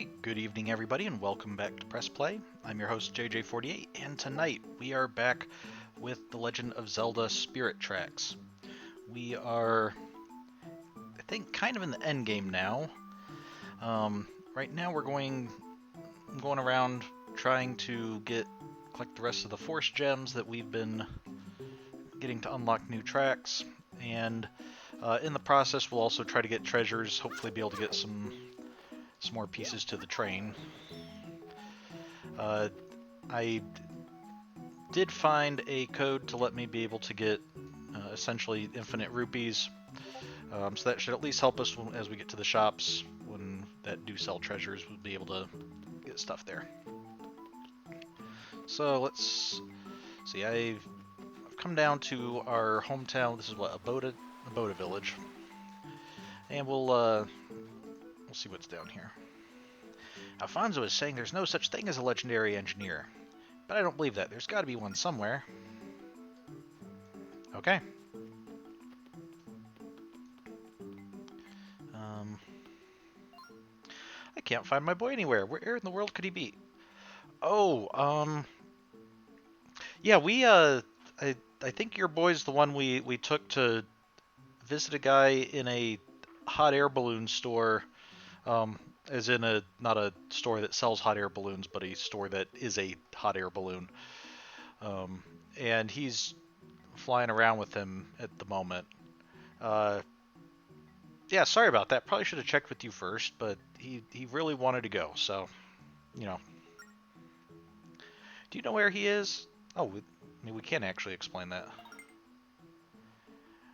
Hey, good evening, everybody, and welcome back to Press Play. I'm your host, JJ48, and tonight we are back with The Legend of Zelda Spirit Tracks. We are, I think, kind of in the end game now. Right now we're going around trying to collect the rest of the Force Gems that we've been getting to unlock new tracks, and in the process we'll also try to get treasures, hopefully be able to get some more pieces to the train. I did find a code to let me be able to get essentially infinite rupees, so that should at least help us as we get to the shops that do sell treasures. We'll be able to get stuff there. So let's see. I've come down to our hometown. This is what, Aboda Village, and we'll see what's down here. Alfonso is saying there's no such thing as a legendary engineer, but I don't believe that. There's got to be one somewhere. Okay. I can't find my boy anywhere. Where in the world could he be? Oh, yeah, I think your boy's the one we took to visit a guy in a hot air balloon store, as in not a store that sells hot air balloons, but a store that is a hot air balloon. And he's flying around with him at the moment. Yeah, sorry about that. Probably should have checked with you first, but he really wanted to go, so, you know. Do you know where he is? Oh, we can actually explain that.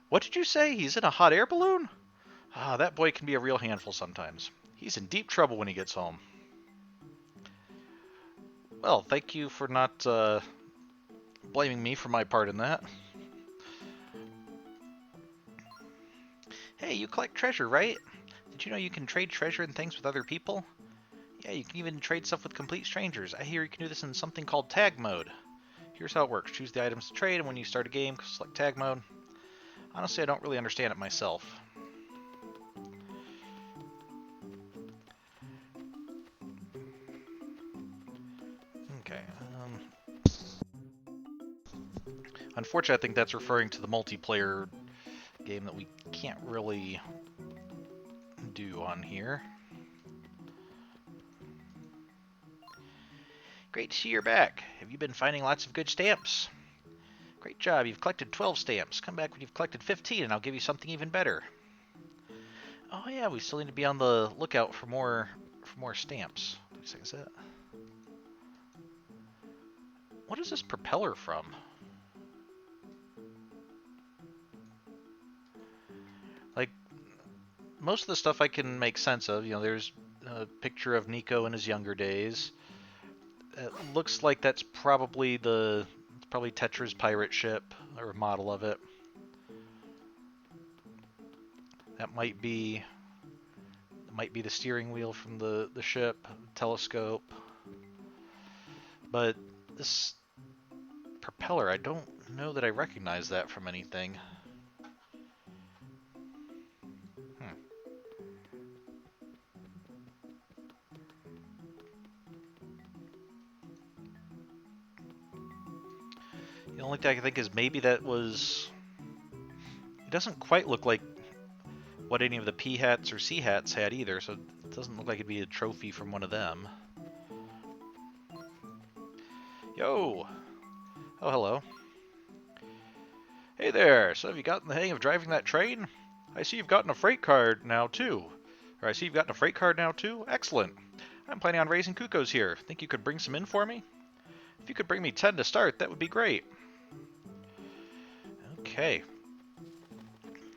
What did you say? He's in a hot air balloon? Ah, that boy can be a real handful sometimes. He's in deep trouble when he gets home. Well, thank you for not blaming me for my part in that. Hey, you collect treasure, right? Did you know you can trade treasure and things with other people? Yeah, you can even trade stuff with complete strangers. I hear you can do this in something called tag mode. Here's how it works. Choose the items to trade, and when you start a game, select tag mode. Honestly, I don't really understand it myself. Okay. Unfortunately, I think that's referring to the multiplayer game that we can't really do on here. Great to see you're back. Have you been finding lots of good stamps? Great job, you've collected 12 stamps. Come back when you've collected 15 and I'll give you something even better. Oh yeah, we still need to be on the lookout for more stamps. What is that? What is this propeller from? Like, most of the stuff I can make sense of. You know, there's a picture of Nico in his younger days. It looks like that's probably Tetra's pirate ship, or a model of it. That might be the steering wheel from the ship, telescope. But this propeller, I don't know that I recognize that from anything. The only thing I can think is maybe that was... It doesn't quite look like what any of the P-hats or C-hats had either, so it doesn't look like it'd be a trophy from one of them. Yo! Oh, hello. Hey there! So have you gotten the hang of driving that train? I see you've gotten a freight card now, too. Excellent. I'm planning on raising cuckoos here. Think you could bring some in for me? If you could bring me 10 to start, that would be great. Okay.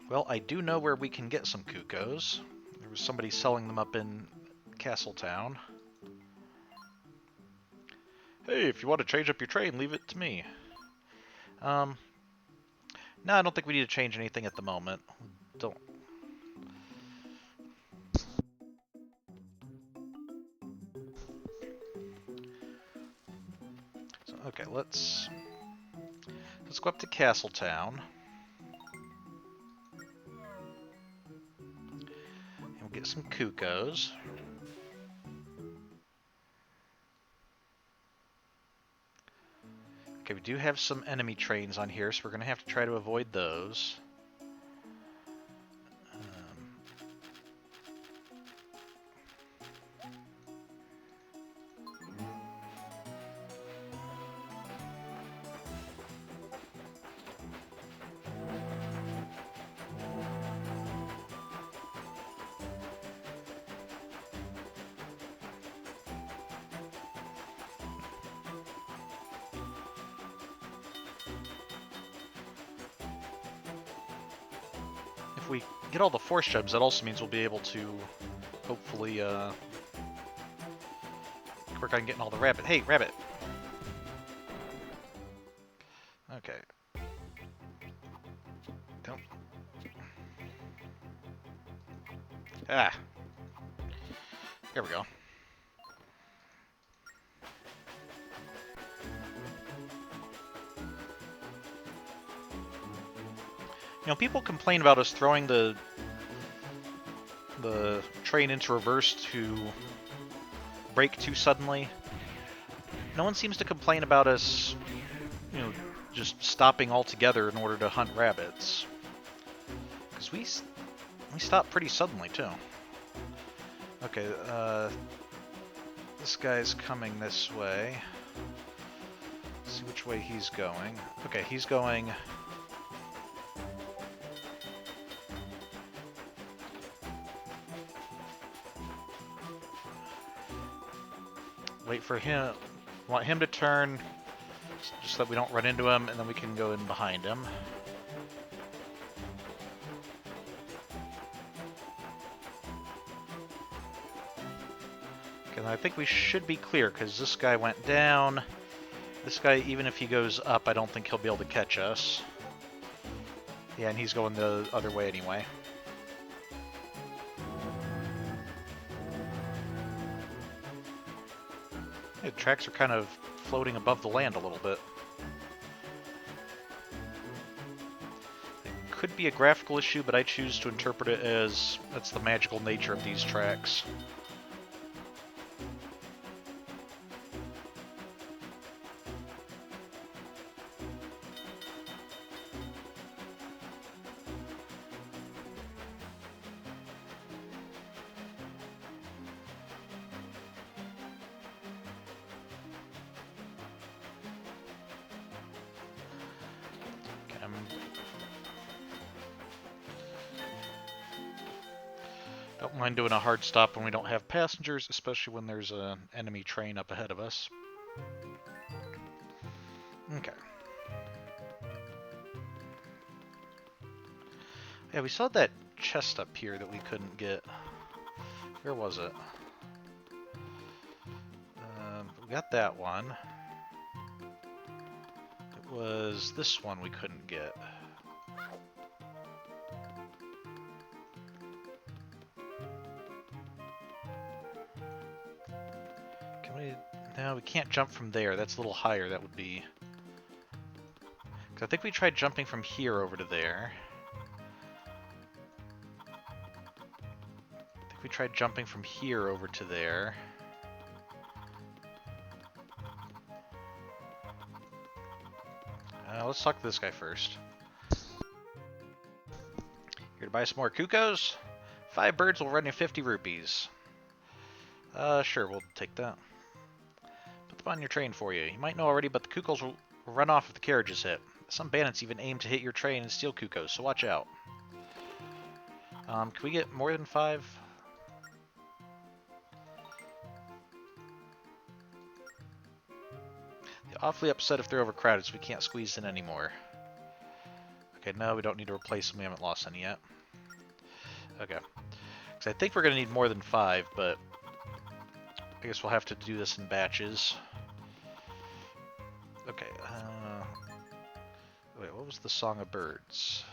Well, I do know where we can get some cuckoos. There was somebody selling them up in Castletown. Hey, if you want to change up your train, leave it to me. No, I don't think we need to change anything at the moment. Don't. So, okay, let's go up to Castletown. And we'll get some cuckoos. Okay, we do have some enemy trains on here, so we're going to have to try to avoid those. If we get all the force gems, that also means we'll be able to hopefully work on getting all the rabbit. Hey, rabbit! Okay. Don't. Ah! Here we go. You know, people complain about us throwing the train into reverse to brake too suddenly. No one seems to complain about us, you know, just stopping altogether in order to hunt rabbits. Because we stop pretty suddenly, too. Okay, this guy's coming this way. Let's see which way he's going. Okay, he's going... Wait for him. Want him to turn, just so that we don't run into him, and then we can go in behind him. Okay, I think we should be clear, because this guy went down. This guy, even if he goes up, I don't think he'll be able to catch us. Yeah, and he's going the other way anyway. The tracks are kind of floating above the land a little bit. It could be a graphical issue, but I choose to interpret it as that's the magical nature of these tracks. Don't mind doing a hard stop when we don't have passengers, especially when there's an enemy train up ahead of us. Okay. Yeah, we saw that chest up here that we couldn't get. Where was it? We got that one. It was this one we couldn't get. Can we... No, we can't jump from there. That's a little higher. That would be... Because I think we tried jumping from here over to there. I think we tried jumping from here over to there. Let's talk to this guy first. Here to buy some more cuckoos? 5 birds will run you 50 rupees. Sure, we'll take that. Put them on your train for you. You might know already, but the cuckoos will run off if the carriage is hit. Some bandits even aim to hit your train and steal cuckoos, so watch out. Can we get more than 5? They're awfully upset if they're overcrowded, so we can't squeeze in anymore. Okay, no, we don't need to replace them. We haven't lost any yet. Okay. Because I think we're going to need more than 5, but I guess we'll have to do this in batches. Okay. Wait, what was the Song of Birds?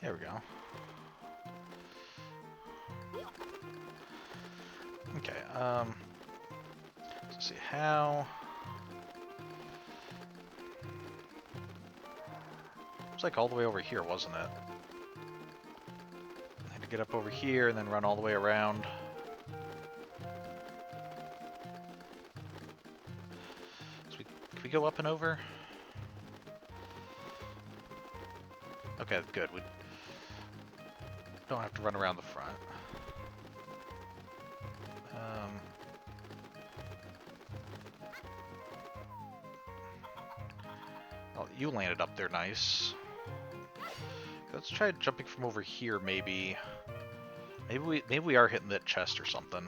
There we go. Okay, let's see how... It's like all the way over here, wasn't it? I had to get up over here and then run all the way around. So can we go up and over? Okay, good. We don't have to run around the front. Oh, you landed up there nice. Let's try jumping from over here, maybe. Maybe we are hitting that chest or something.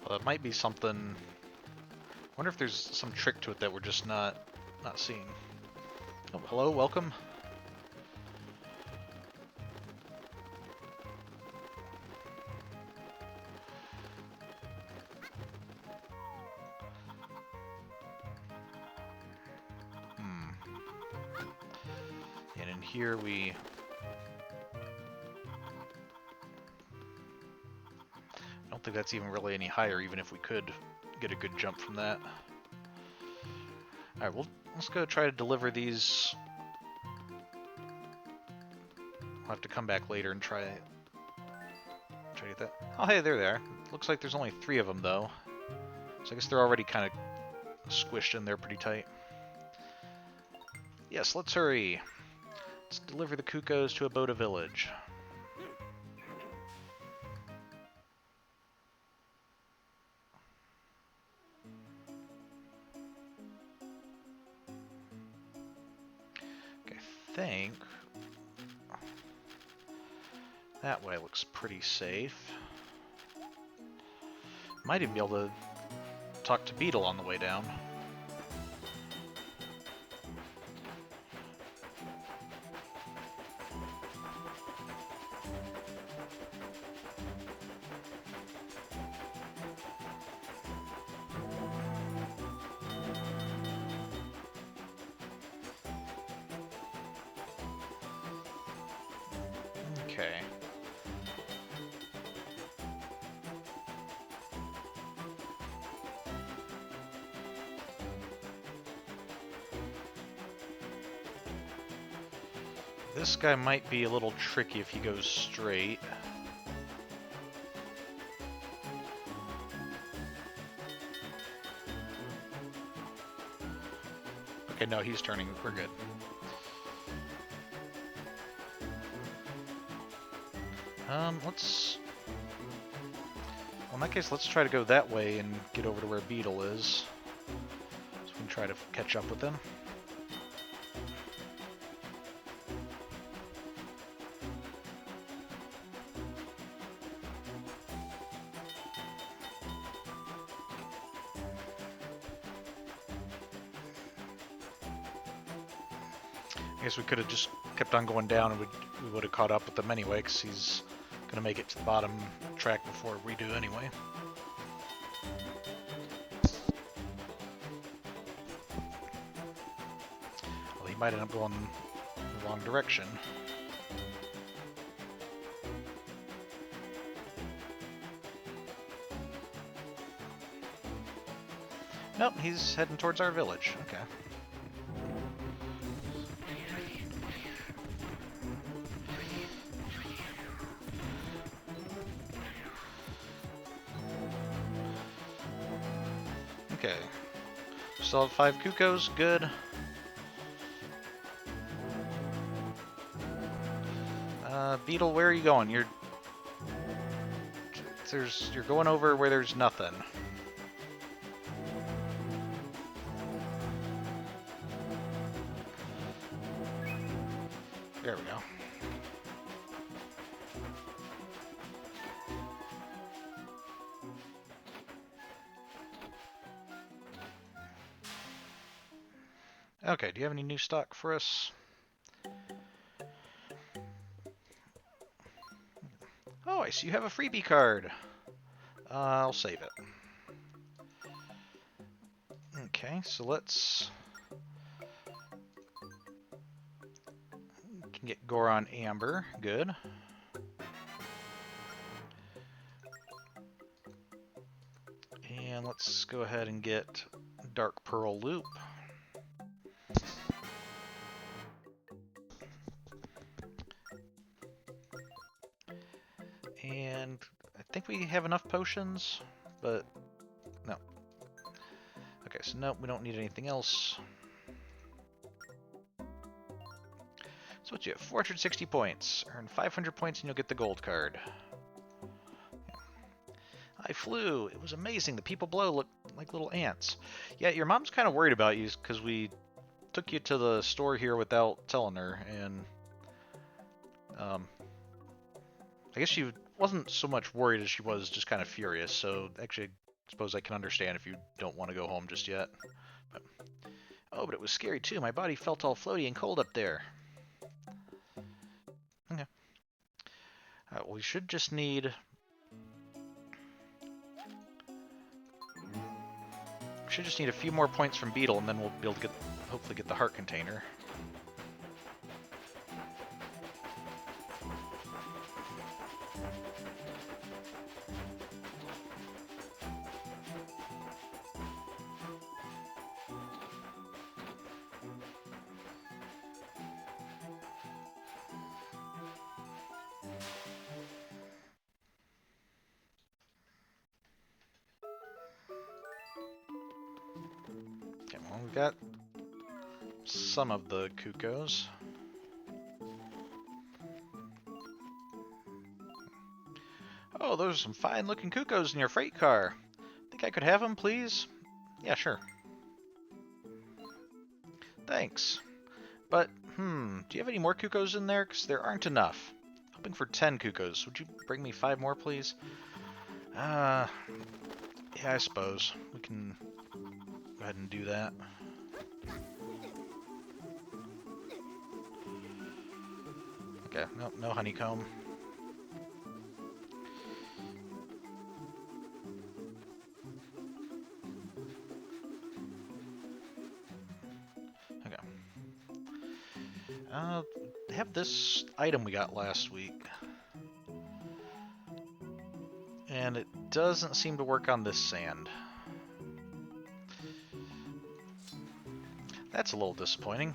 Well, it might be something. I wonder if there's some trick to it that we're just not seeing. Oh, hello, welcome. And in here we... I don't think that's even really any higher, even if we could get a good jump from that. Alright, well, let's go try to deliver these. We'll have to come back later and try to get that. Oh, hey, there they are. Looks like there's only 3 of them, though. So I guess they're already kind of squished in there pretty tight. Yes, let's hurry. Let's deliver the Cuckoos to Aboda Village. Okay, I think that way looks pretty safe. Might even be able to talk to Beetle on the way down. Okay. This guy might be a little tricky if he goes straight. Okay, no, he's turning. We're good. Let's... Well, in that case, let's try to go that way and get over to where Beetle is. So we can try to catch up with them. I guess we could have just kept on going down and we would have caught up with them anyway, because he's going to make it to the bottom track before we do anyway. Well, he might end up going the wrong direction. Nope, he's heading towards our village. Okay. Okay. Still have 5 Cuckoos. Good. Beetle, where are you going? You're going over where there's nothing. There we go. Okay, do you have any new stock for us? Oh, I see you have a freebie card. I'll save it. Okay, so let's... Can get Goron Amber. Good. And let's go ahead and get Dark Pearl Loop. And I think we have enough potions, but no. Okay, so no, we don't need anything else. So what you have? 460 points. Earn 500 points and you'll get the gold card. I flew. It was amazing. The people below look like little ants. Yeah, your mom's kind of worried about you because we took you to the store here without telling her, and I guess she wasn't so much worried as she was just kind of furious. So actually, I suppose I can understand if you don't want to go home just yet. But, oh, but it was scary too. My body felt all floaty and cold up there. Okay. We should just need... Should just need a few more points from Beetle, and then we'll be able to hopefully get the heart container. Okay, well, we've got some of the Cuckoos. Oh, those are some fine-looking Cuckoos in your freight car. Think I could have them, please? Yeah, sure. Thanks. But, do you have any more Cuckoos in there? Because there aren't enough. Hoping for 10 Cuckoos. Would you bring me 5 more, please? Yeah, I suppose. We can go ahead and do that. Okay, nope, no honeycomb. Okay. Have this item we got last week. And it doesn't seem to work on this sand. That's a little disappointing.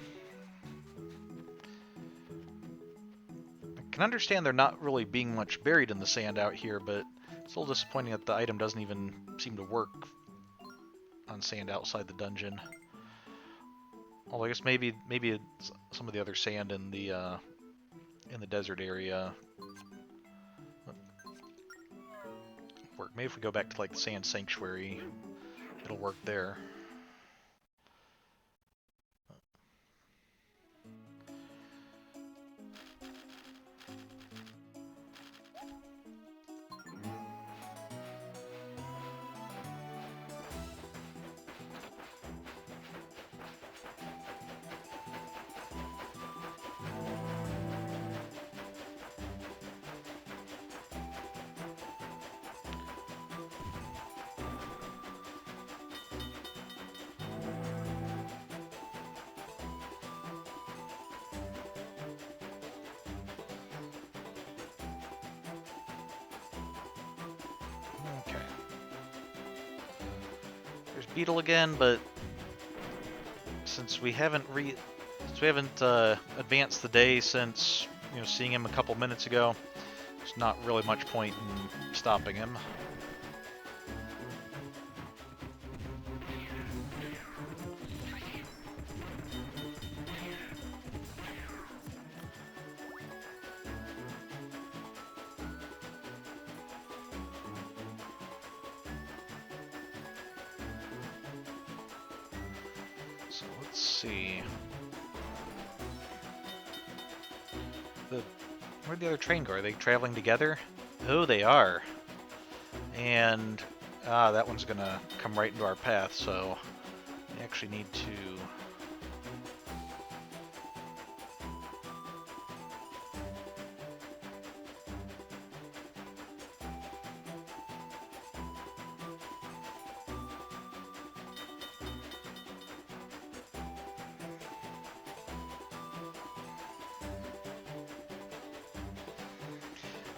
I can understand there not really being much buried in the sand out here, but it's a little disappointing that the item doesn't even seem to work on sand outside the dungeon. Although I guess maybe it's some of the other sand in the desert area work. Maybe if we go back to like the Sand Sanctuary, it'll work there. Okay. There's Beetle again, but since we haven't advanced the day since seeing him a couple minutes ago, there's not really much point in stopping him. So let's see. Where'd the other train go? Are they traveling together? Oh, they are. And that one's gonna come right into our path, so we actually need to...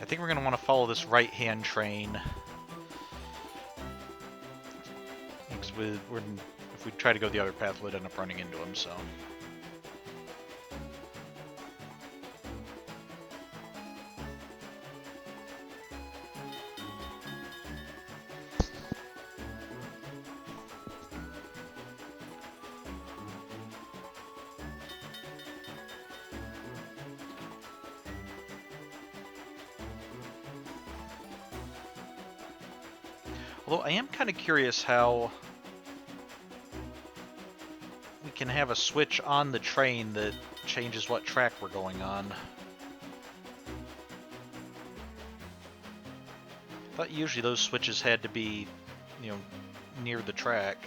I think we're going to want to follow this right-hand train. Because if we try to go the other path, we'd end up running into him, so... Although I am kind of curious how we can have a switch on the train that changes what track we're going on. I thought usually those switches had to be, you know, near the track.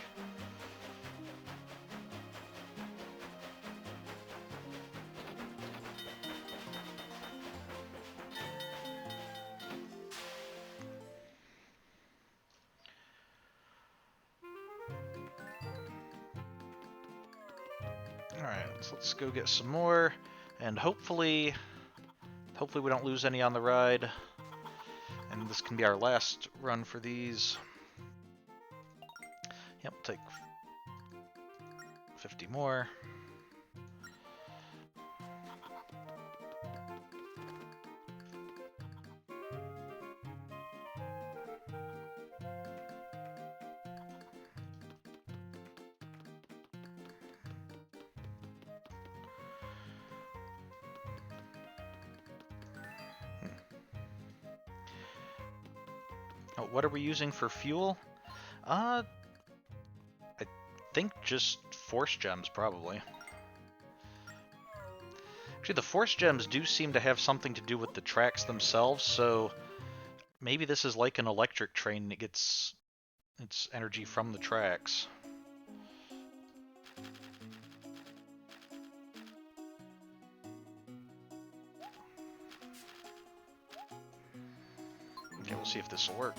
Alright, so let's go get some more, and hopefully we don't lose any on the ride, and this can be our last run for these. Yep, take 50 more. Oh, what are we using for fuel? I think just force gems, probably. Actually, the force gems do seem to have something to do with the tracks themselves, so maybe this is like an electric train that gets its energy from the tracks. Okay, we'll see if this will work.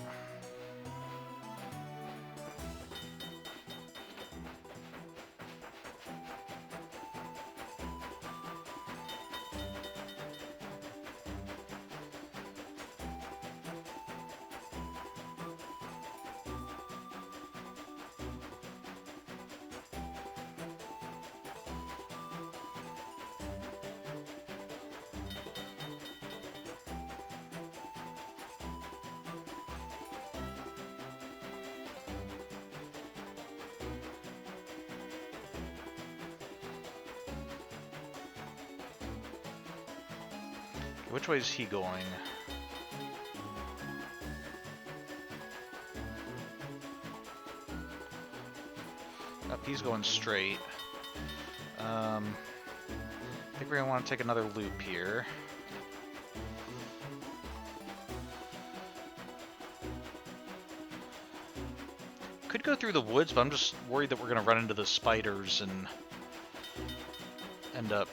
Which way is he going? Up, he's going straight. I think we're gonna want to take another loop here. Could go through the woods, but I'm just worried that we're gonna run into the spiders and end up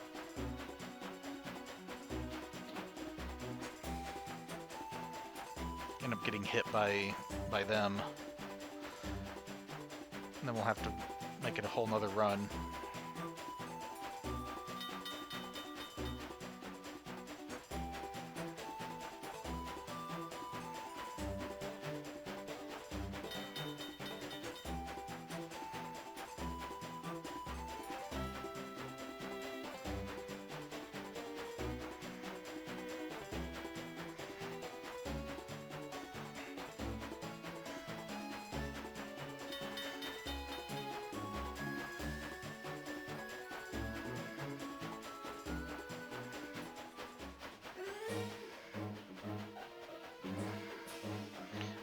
getting hit by them. And then we'll have to make it a whole nother run.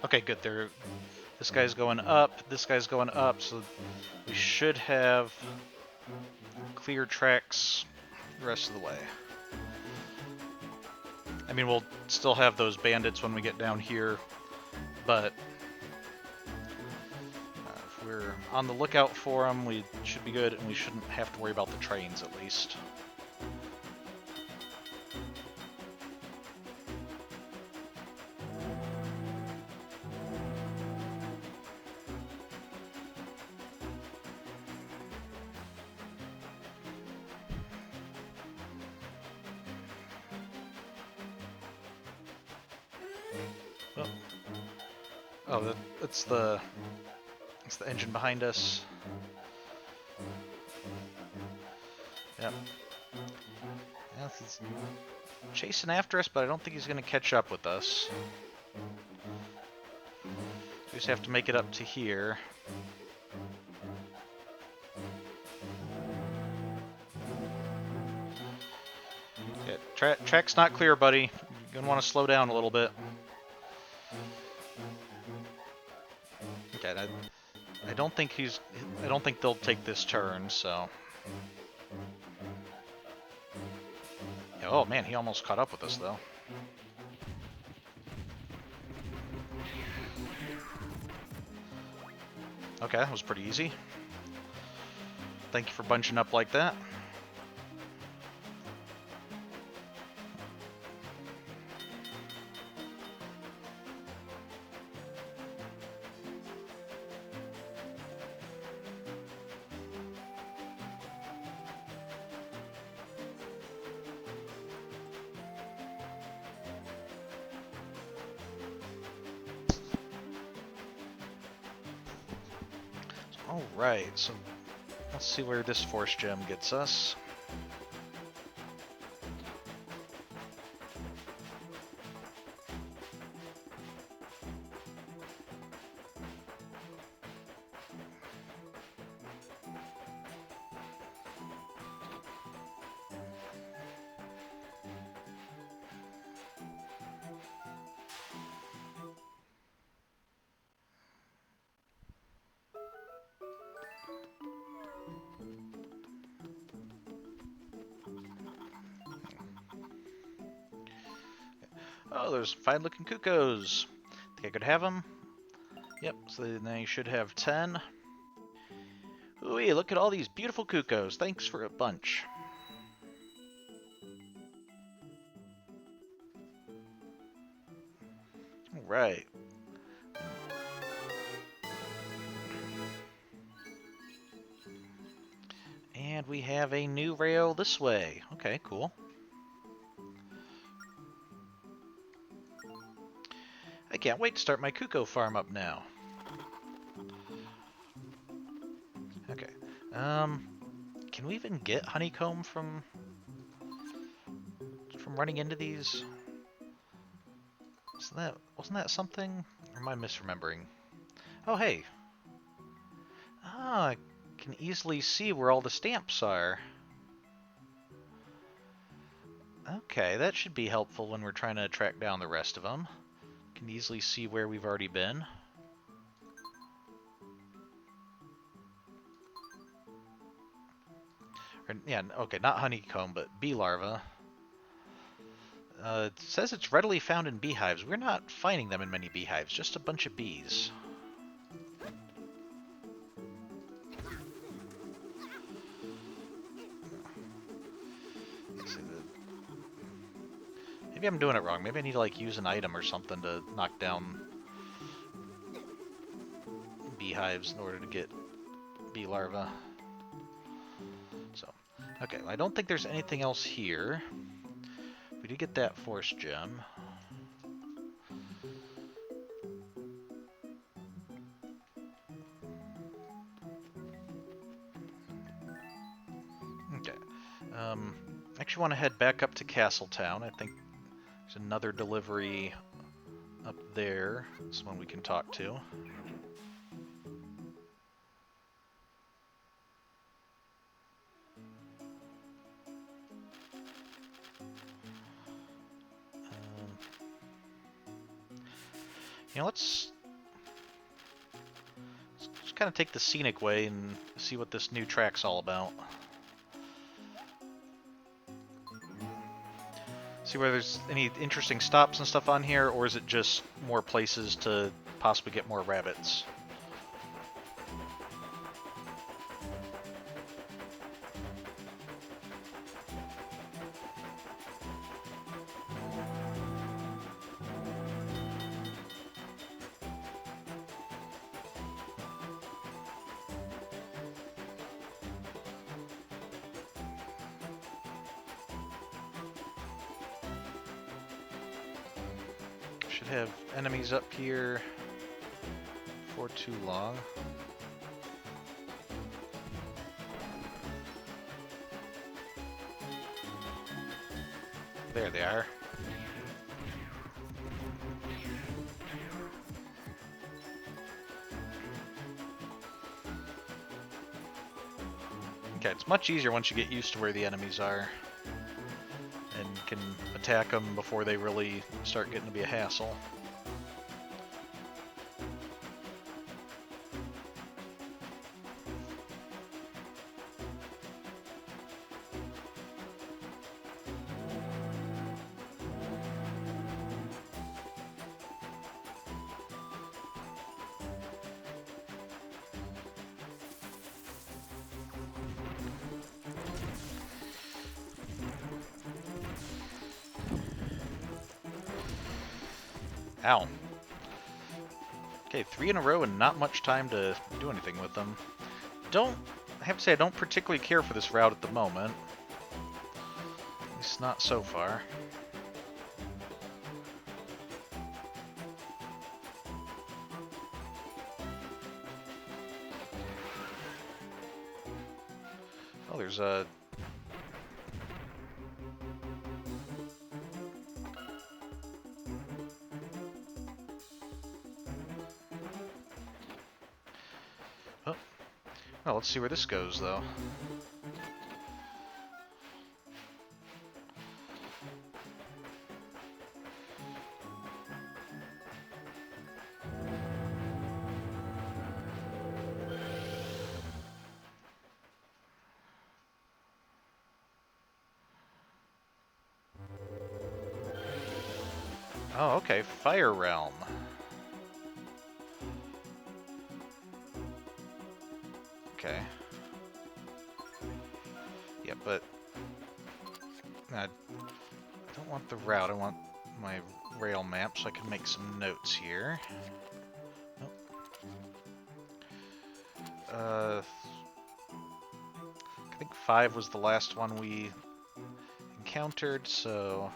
Okay, good. This guy's going up, this guy's going up, so we should have clear tracks the rest of the way. I mean, we'll still have those bandits when we get down here, but if we're on the lookout for them, we should be good, and we shouldn't have to worry about the trains, at least. Oh, that's it's the engine behind us. Yep. Yeah, he's chasing after us, but I don't think he's going to catch up with us. We just have to make it up to here. Yeah, track's not clear, buddy. You're going to want to slow down a little bit. Okay, I don't think they'll take this turn, so... Yeah, oh man, he almost caught up with us, though. Okay, that was pretty easy. Thank you for bunching up like that. Alright, so let's see where this force gem gets us. Oh, there's fine-looking cuckoos. Think I could have them? Yep, so then you should have 10. Ooh, look at all these beautiful cuckoos. Thanks for a bunch. Alright. And we have a new rail this way. Okay, cool. I can't wait to start my cuckoo farm up now. Okay. Can we even get honeycomb from running into these? Wasn't that something? Or am I misremembering? Oh, hey. Ah, I can easily see where all the stamps are. Okay, that should be helpful when we're trying to track down the rest of them. Can easily see where we've already been. Or, yeah, okay, not honeycomb, but bee larva. It says it's readily found in beehives. We're not finding them in many beehives, just a bunch of bees. Maybe I'm doing it wrong. Maybe I need to like use an item or something to knock down beehives in order to get bee larvae. So, okay, well, I don't think there's anything else here. We did get that force gem. Okay. Actually want to head back up to Castletown. I think there's another delivery up there. This one we can talk to. You know, let's just kind of take the scenic way and see what this new track's all about. See whether there's any interesting stops and stuff on here, or is it just more places to possibly get more rabbits? Should have enemies up here. for too long. There they are. Okay, it's much easier once you get used to where the enemies are and can attack them before they really start getting to be a hassle. Ow. Okay, 3 in a row and not much time to do anything with them. I have to say, I don't particularly care for this route at the moment. At least not so far. Oh, there's a... Oh. Well, let's see where this goes, though. Oh, okay, Fire Realm. Okay. Yeah, but... I don't want the route, I want my rail map so I can make some notes here. I think 5 was the last one we encountered, so...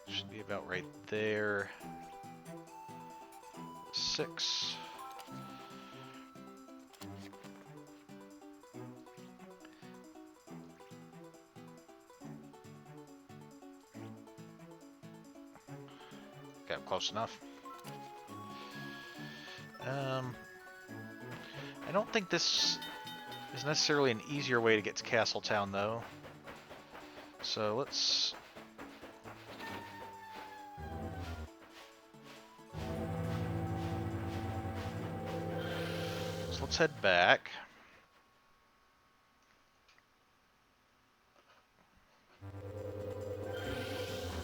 Should be about right there. 6. Okay, close enough. I don't think this is necessarily an easier way to get to Castletown, though. So let's... let's head back.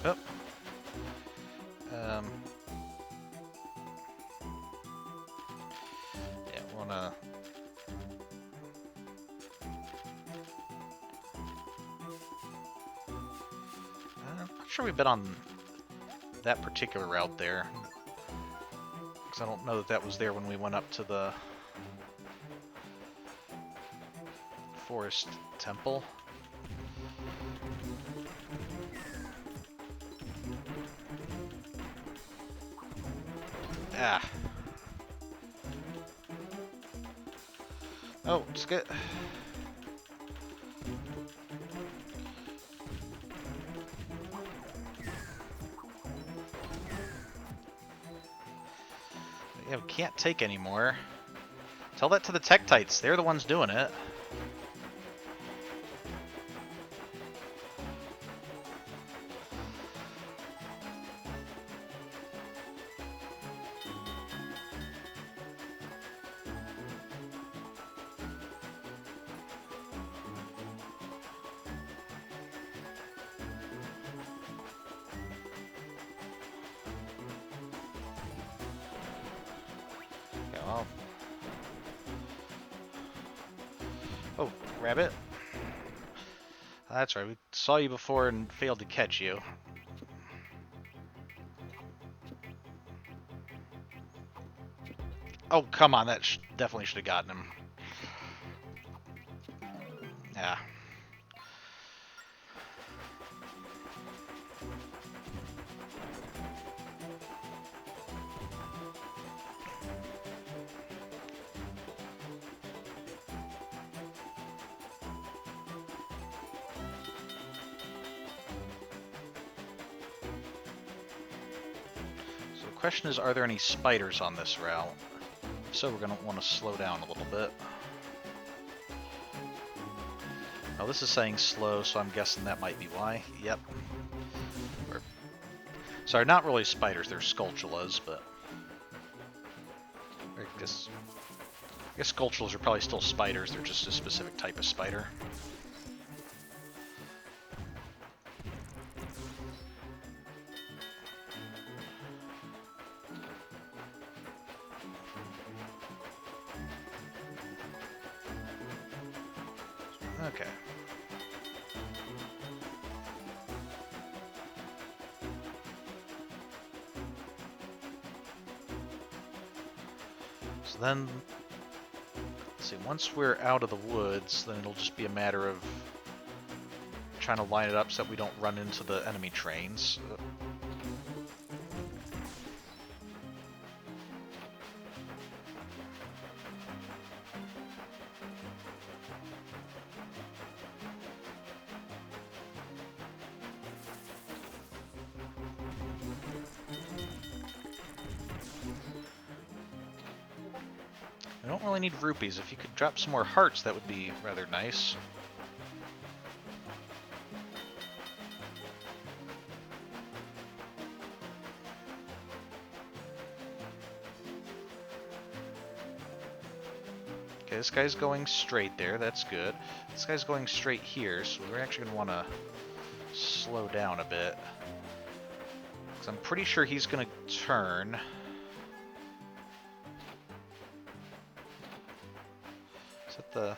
Oh. Yeah, wanna... I'm not sure we've been on that particular route there. Because I don't know that that was there when we went up to the Forest Temple. Ah. Oh, just get... Yeah, we can't take anymore. Tell that to the Tektites. They're the ones doing it. Oh. Oh, rabbit. That's right, we saw you before and failed to catch you. Oh, come on, that definitely should have gotten him. Yeah. question is, are there any spiders on this route? So we're going to want to slow down a little bit. Now this is saying slow, so I'm guessing that might be why. Yep. Sorry, not really spiders, they're sculptulas, but... I guess sculptulas are probably still spiders, they're just a specific type of spider. Okay. So then, let's see, once we're out of the woods, then it'll just be a matter of trying to line it up so that we don't run into the enemy trains. I don't really need rupees. If you could drop some more hearts, that would be rather nice. Okay, this guy's going straight there. That's good. This guy's going straight here, so we're actually going to want to slow down a bit. Because I'm pretty sure he's going to turn. Is that the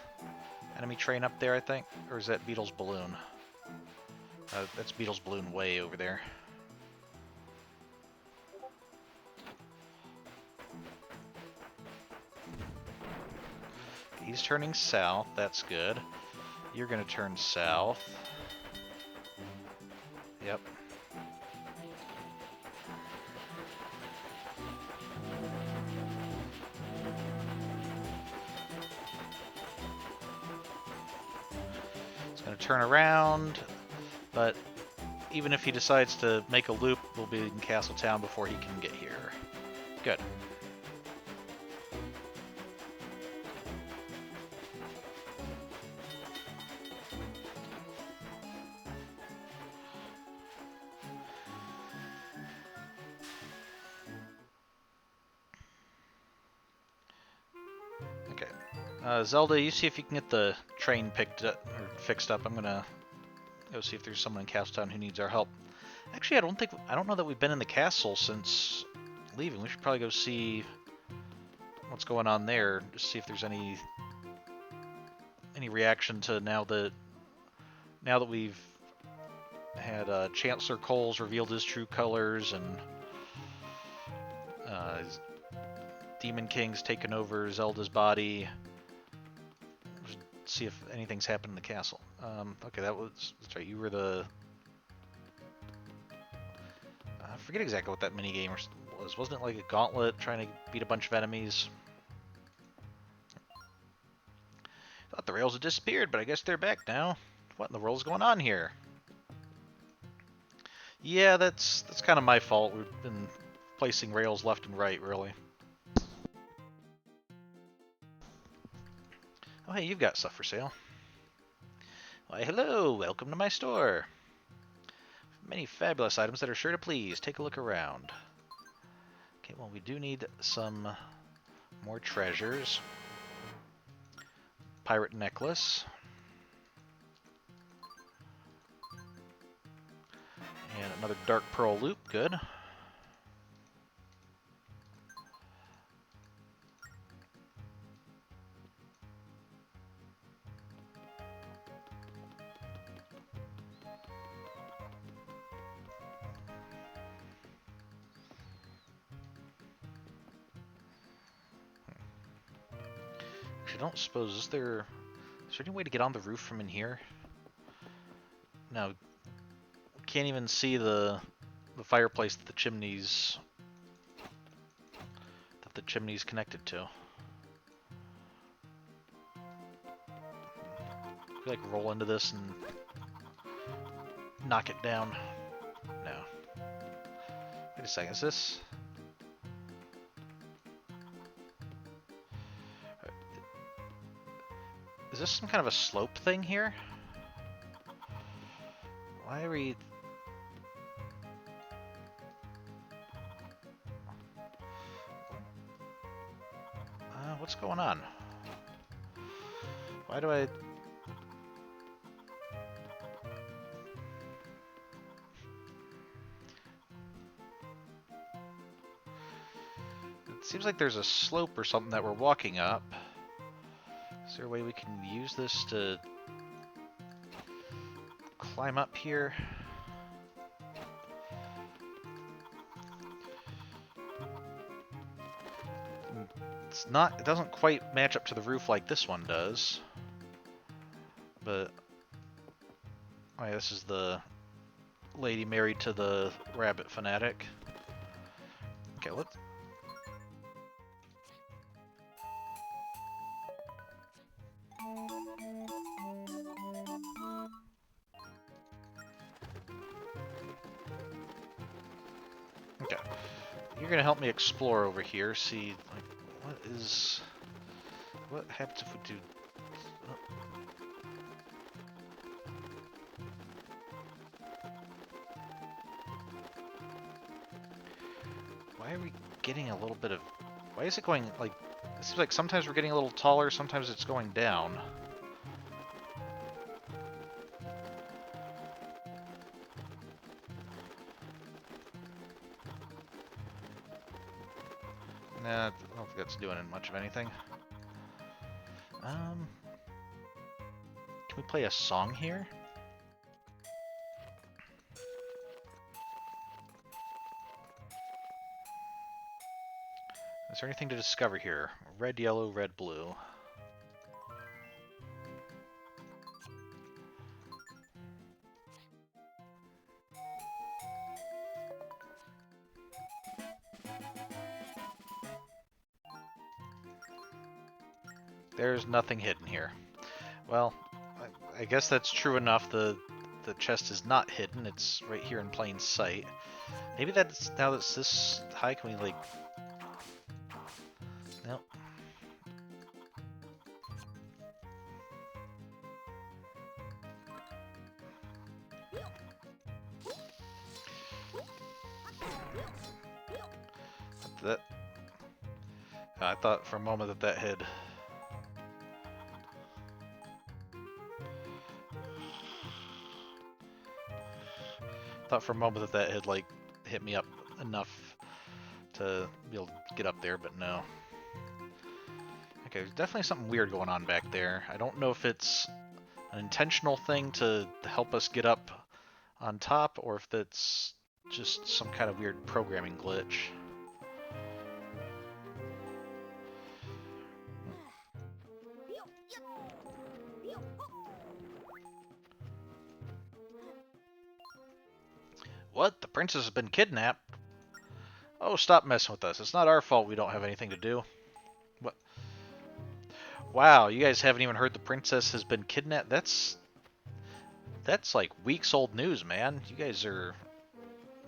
enemy train up there, I think? Or is that Beetle's balloon? That's Beetle's balloon way over there. He's turning south, that's good. You're gonna turn south. Yep. He's gonna turn around, but even if he decides to make a loop, we'll be in Castletown before he can get here. Good. Zelda, you see if you can get the train picked up or fixed up. I'm gonna go see if there's someone in Castletown who needs our help. Actually, I don't know that we've been in the castle since leaving. We should probably go see what's going on there, just see if there's any reaction to now that we've had Chancellor Cole's revealed his true colors and Demon King's taken over Zelda's body. See if anything's happened in the castle. Okay, that's right. You were the... I forget exactly what that minigame was. Wasn't it like a gauntlet trying to beat a bunch of enemies? Thought the rails had disappeared, but I guess they're back now. What in the world is going on here? Yeah, that's kind of my fault. We've been placing rails left and right, really. Oh, hey, you've got stuff for sale. Why, hello, welcome to my store. Many fabulous items that are sure to please. Take a look around. Okay, well, we do need some more treasures. Pirate necklace. And another dark pearl loop, good. I don't suppose, is there any way to get on the roof from in here? No, can't even see the fireplace that the chimney's connected to. Could we, like, roll into this and knock it down? No. Wait a second, is this? Is this some kind of a slope thing here? Why are we... what's going on? Why do I... It seems like there's a slope or something that we're walking up. Is there a way we can use this to climb up here? It's not, it doesn't quite match up to the roof like this one does. But, oh yeah, this is the lady married to the rabbit fanatic. Okay, let's... Okay. You're gonna help me explore over here, see, like, what happens if we do... Why are we getting a little bit of... Why is it going, like... It seems like sometimes we're getting a little taller, sometimes it's going down. Nah, I don't think that's doing much of anything. Can we play a song here? Is there anything to discover here? Red, yellow, red, blue. There's nothing hidden here. Well, I guess that's true enough. The chest is not hidden. It's right here in plain sight. Maybe that's, now that it's this high, can we, like... Nope. That... I thought for a moment that had... Thought for a moment that had, like, hit me up enough to be able to get up there, but no. Okay, there's definitely something weird going on back there. I don't know if it's an intentional thing to help us get up on top, or if that's just some kind of weird programming glitch. What? The princess has been kidnapped? Oh, stop messing with us. It's not our fault we don't have anything to do. What? Wow, you guys haven't even heard the princess has been kidnapped? That's like weeks old news, man. You guys are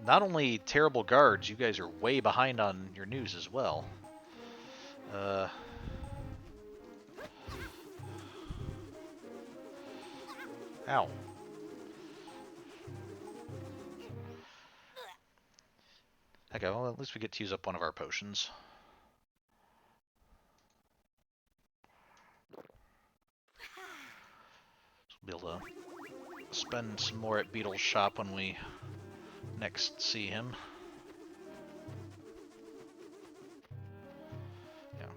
not only terrible guards, you guys are way behind on your news as well. Ow. Okay, well, at least we get to use up one of our potions. So we'll be able to spend some more at Beetle's shop when we next see him. Yeah.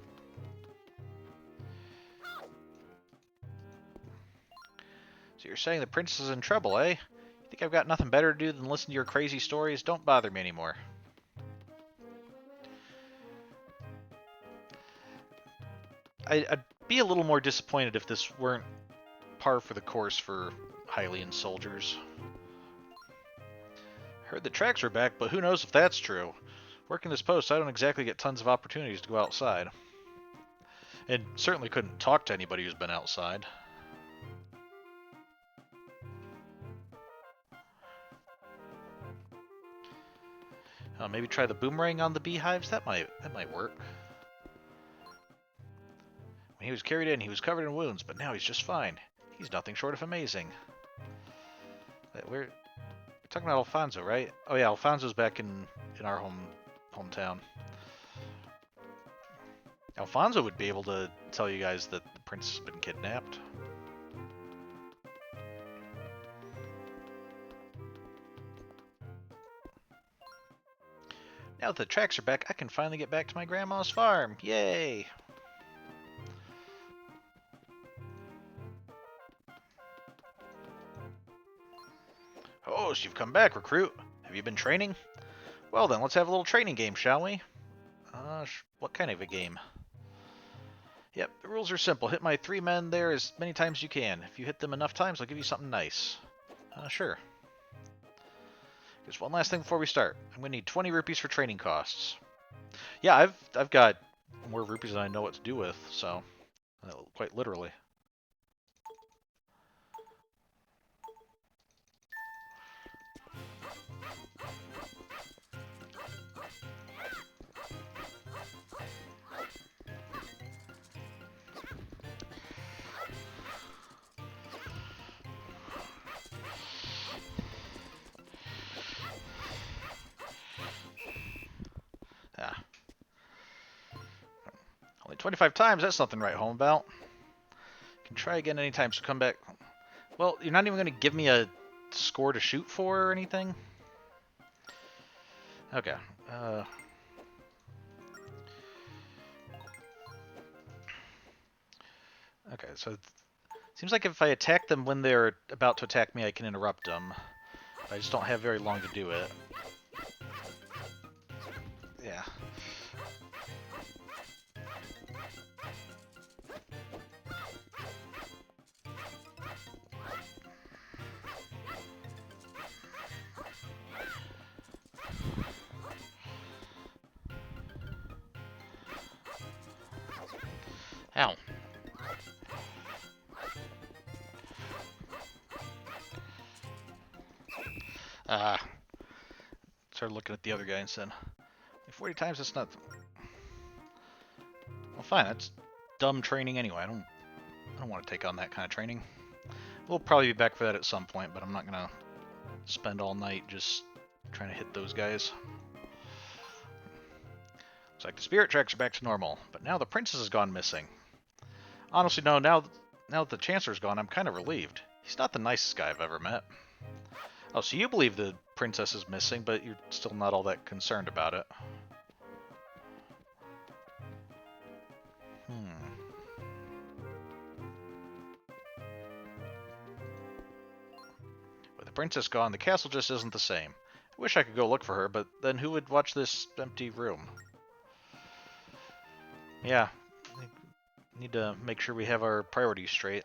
So you're saying the princess is in trouble, eh? You think I've got nothing better to do than listen to your crazy stories? Don't bother me anymore. I'd be a little more disappointed if this weren't par for the course for Hylian soldiers. Heard the tracks are back, but who knows if that's true. Working this post, I don't exactly get tons of opportunities to go outside. And certainly couldn't talk to anybody who's been outside. Maybe try the boomerang on the beehives? That might work. When he was carried in, he was covered in wounds, but now he's just fine. He's nothing short of amazing. We're talking about Alfonso, right? Oh yeah, Alfonso's back in our hometown. Alfonso would be able to tell you guys that the prince has been kidnapped. Now that the tracks are back, I can finally get back to my grandma's farm. Yay! Oh, so you've come back, recruit. Have you been training? Well then, let's have a little training game, shall we? What kind of a game? Yep, the rules are simple. Hit my 3 men there as many times as you can. If you hit them enough times, I'll give you something nice. Sure. Just one last thing before we start. I'm gonna need 20 rupees for training costs. Yeah, I've got more rupees than I know what to do with, so quite literally. Ah. Only 25 times, that's nothing to write home about. Can try again anytime, so come back. Well, you're not even going to give me a score to shoot for or anything? Okay. Okay, so it seems like if I attack them when they're about to attack me, I can interrupt them. I just don't have very long to do it. Yeah. Ow. Started looking at the other guy and said, 40 times, that's not... Well, fine, that's dumb training anyway. I don't want to take on that kind of training. We'll probably be back for that at some point, but I'm not gonna spend all night just trying to hit those guys. Looks like the spirit tracks are back to normal, but now the princess has gone missing. Honestly, no, now that the Chancellor's gone, I'm kind of relieved. He's not the nicest guy I've ever met. Oh, so you believe the princess is missing, but you're still not all that concerned about it. With the princess gone, the castle just isn't the same. I wish I could go look for her, but then who would watch this empty room? Yeah, we need to make sure we have our priorities straight.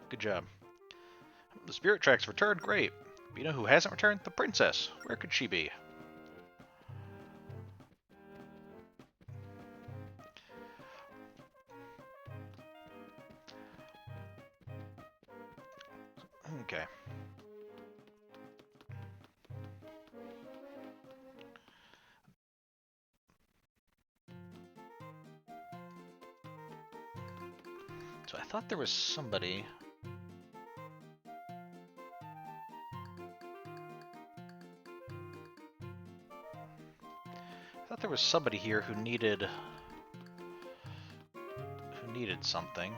Good job. The spirit tracks returned, great. But you know who hasn't returned? The princess. Where could she be? Okay. So I thought there was somebody... I thought there was somebody here who needed something.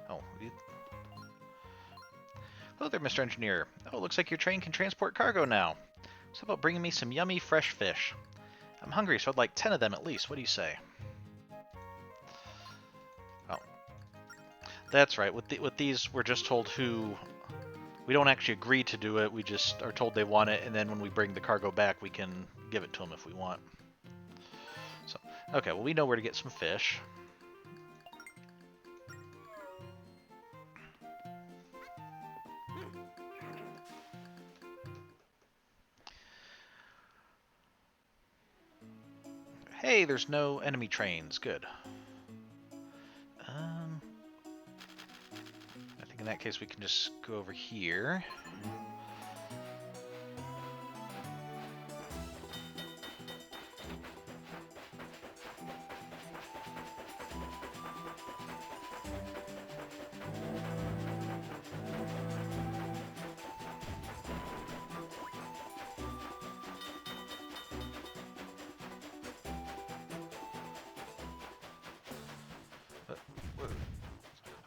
Oh. Hello there, Mr. Engineer. Oh, looks like your train can transport cargo now. So how about bringing me some yummy fresh fish? I'm hungry, so I'd like 10 of them at least. What do you say? Oh. That's right. With these, we're just told who... We don't actually agree to do it, we just are told they want it, and then when we bring the cargo back, we can give it to them if we want. So, okay, well, we know where to get some fish. Hey, there's no enemy trains. Good. I think in that case we can just go over here.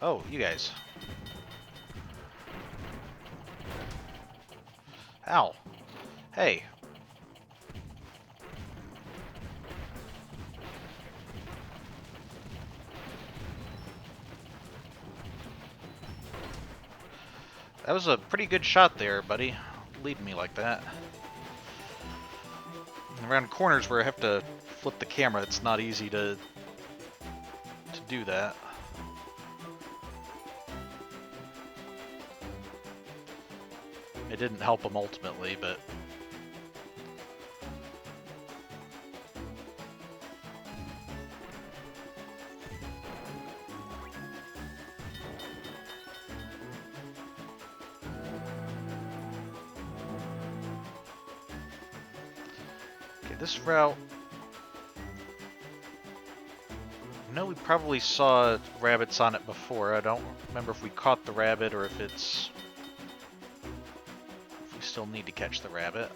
Oh, you guys. Ow. Hey. That was a pretty good shot there, buddy. Leading me like that. And around corners where I have to flip the camera, it's not easy to do that. It didn't help him ultimately, but... Okay, this route... I know we probably saw rabbits on it before. I don't remember if we caught the rabbit or if it's... if we still need to catch the rabbit.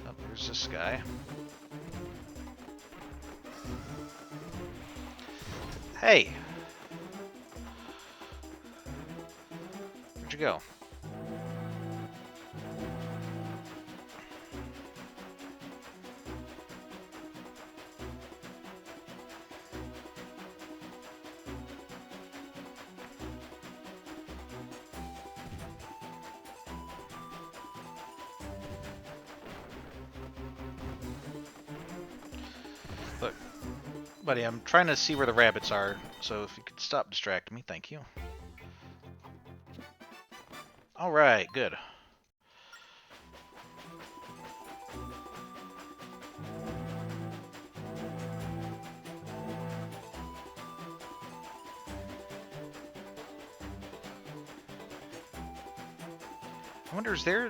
Oh, there's this guy. Hey! Where'd you go? Look, buddy, I'm trying to see where the rabbits are, so if you could stop distracting me, thank you. Alright, good. I wonder, is there...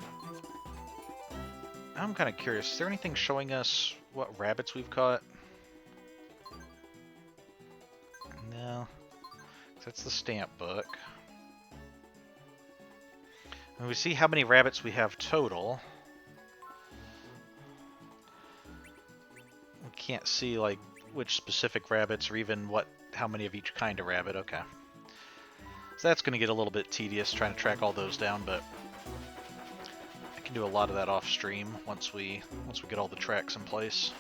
I'm kind of curious, is there anything showing us what rabbits we've caught? No. That's the stamp book. And we see how many rabbits we have total. We can't see, like, which specific rabbits or even how many of each kind of rabbit. Okay. So that's going to get a little bit tedious trying to track all those down, but I can do a lot of that off stream once we get all the tracks in place.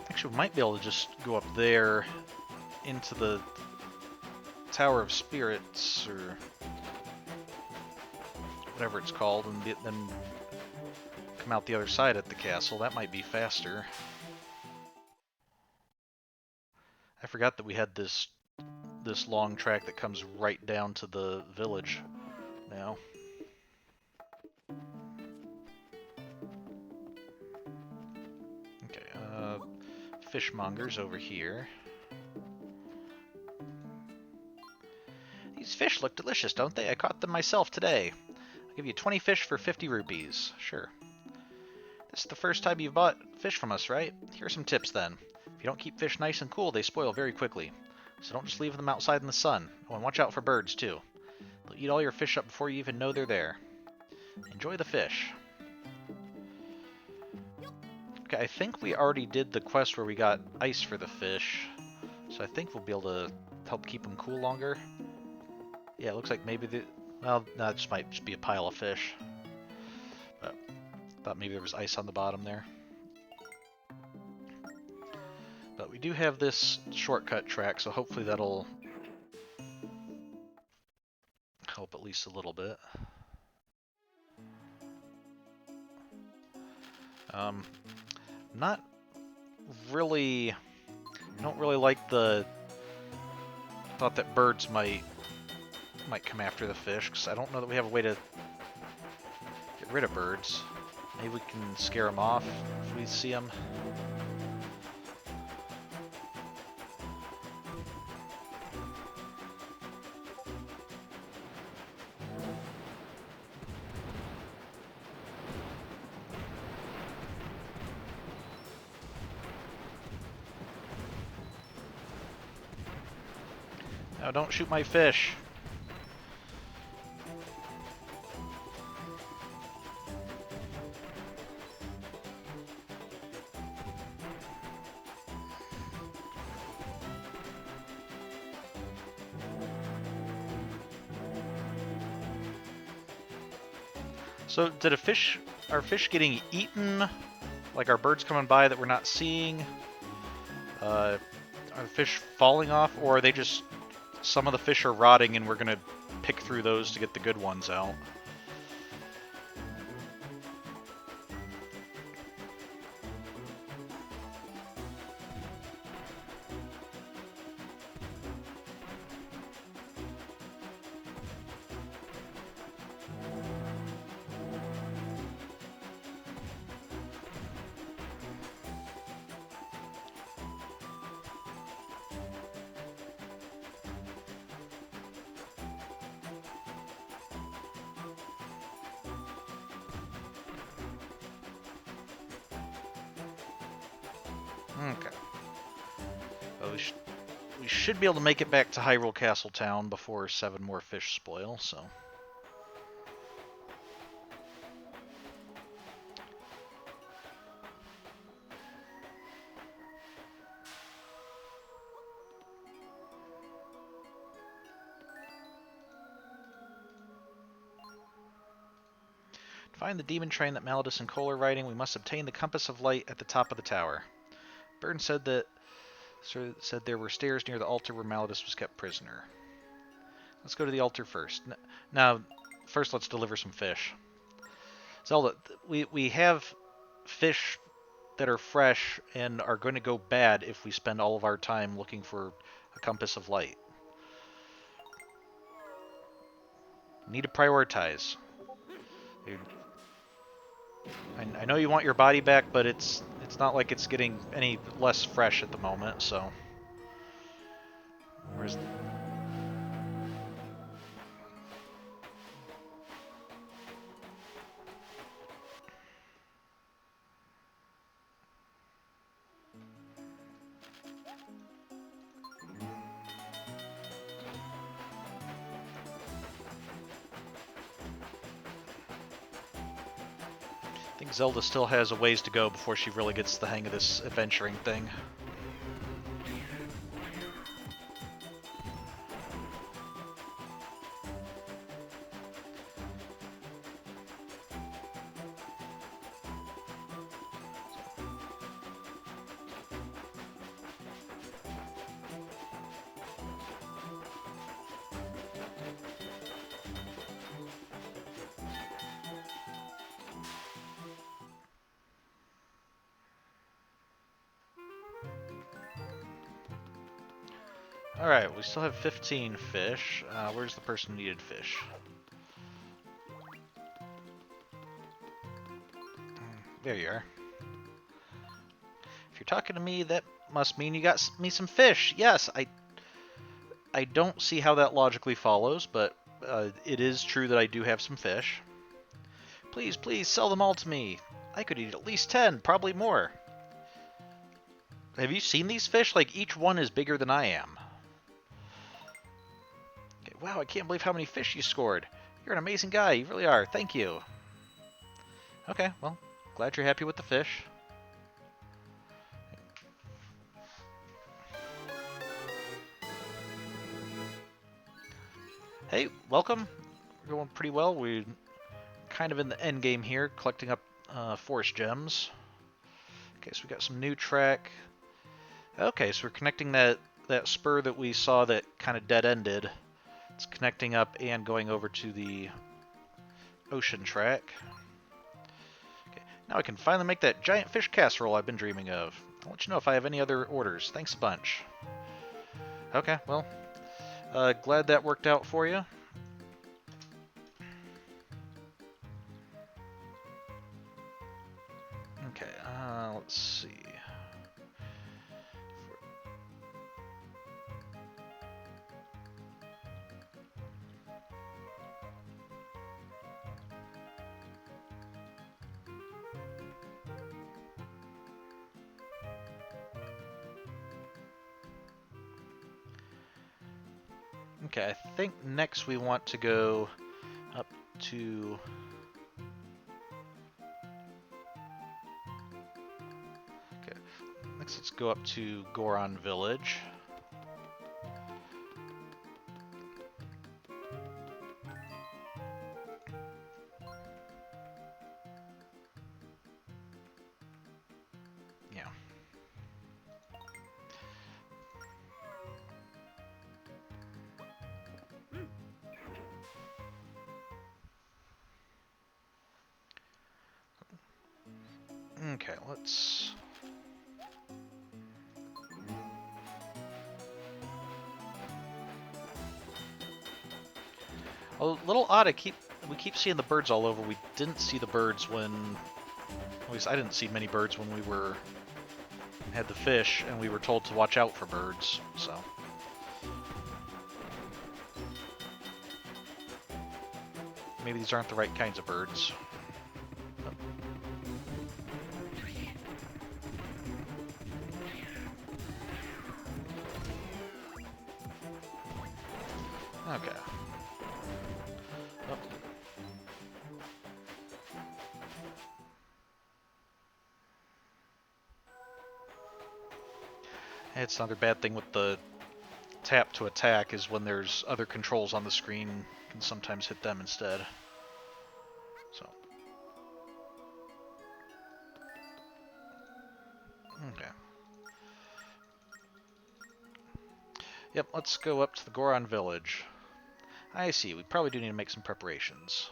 Actually, we might be able to just go up there into the Tower of Spirits, or whatever it's called, and then come out the other side at the castle. That might be faster. I forgot that we had this long track that comes right down to the village now. Okay, fishmonger's over here. These fish look delicious, don't they? I caught them myself today. I'll give you 20 fish for 50 rupees. Sure. This is the first time you've bought fish from us, right? Here are some tips then. If you don't keep fish nice and cool, they spoil very quickly. So don't just leave them outside in the sun. Oh, and watch out for birds, too. They'll eat all your fish up before you even know they're there. Enjoy the fish. Okay, I think we already did the quest where we got ice for the fish. So I think we'll be able to help keep them cool longer. Yeah, it looks like maybe well, that just might just be a pile of fish. But I thought maybe there was ice on the bottom there. But we do have this shortcut track, so hopefully that'll help at least a little bit. Not really... I don't really like the thought that birds might come after the fish, because I don't know that we have a way to get rid of birds. Maybe we can scare them off if we see them. No, don't shoot my fish. So, did are fish getting eaten? Like, are birds coming by that we're not seeing? Are the fish falling off, or are they just... Some of the fish are rotting and we're gonna pick through those to get the good ones out? Okay. Well, we should be able to make it back to Hyrule Castle Town before 7 more fish spoil, so... To find the demon train that Malladus and Cole are riding, we must obtain the Compass of Light at the top of the tower. Burton said there were stairs near the altar where Malladus was kept prisoner. Let's go to the altar first. Now, first let's deliver some fish. Zelda, we have fish that are fresh and are going to go bad if we spend all of our time looking for a Compass of Light. Need to prioritize. I know you want your body back, but it's not like it's getting any less fresh at the moment, so... Where's... I think Zelda still has a ways to go before she really gets the hang of this adventuring thing. Alright, we still have 15 fish. Where's the person who needed fish? There you are. If you're talking to me, that must mean you got me some fish. Yes, I don't see how that logically follows, but it is true that I do have some fish. Please, please, sell them all to me. I could eat at least 10, probably more. Have you seen these fish? Like, each one is bigger than I am. Okay, wow, I can't believe how many fish you scored. You're an amazing guy, you really are. Thank you. Okay, well, glad you're happy with the fish. Hey, welcome. We're going pretty well. We're kind of in the end game here, collecting up forest gems. Okay, so we got some new track. Okay, so we're connecting that spur that we saw that kind of dead-ended. It's connecting up and going over to the ocean track. Okay, now I can finally make that giant fish casserole I've been dreaming of. I'll let you know if I have any other orders. Thanks a bunch. Okay, well, glad that worked out for you. Okay, let's see. Okay, I think next we want to go up to... Okay, next let's go up to Goron Village. Yeah. Okay, let's... A little odd, we keep seeing the birds all over. We didn't see the birds when... At least I didn't see many birds when we had the fish, and we were told to watch out for birds, so... Maybe these aren't the right kinds of birds. Okay. Oh. It's another bad thing with the tap to attack is when there's other controls on the screen, you can sometimes hit them instead. So. Okay. Yep, let's go up to the Goron Village. I see, we probably do need to make some preparations.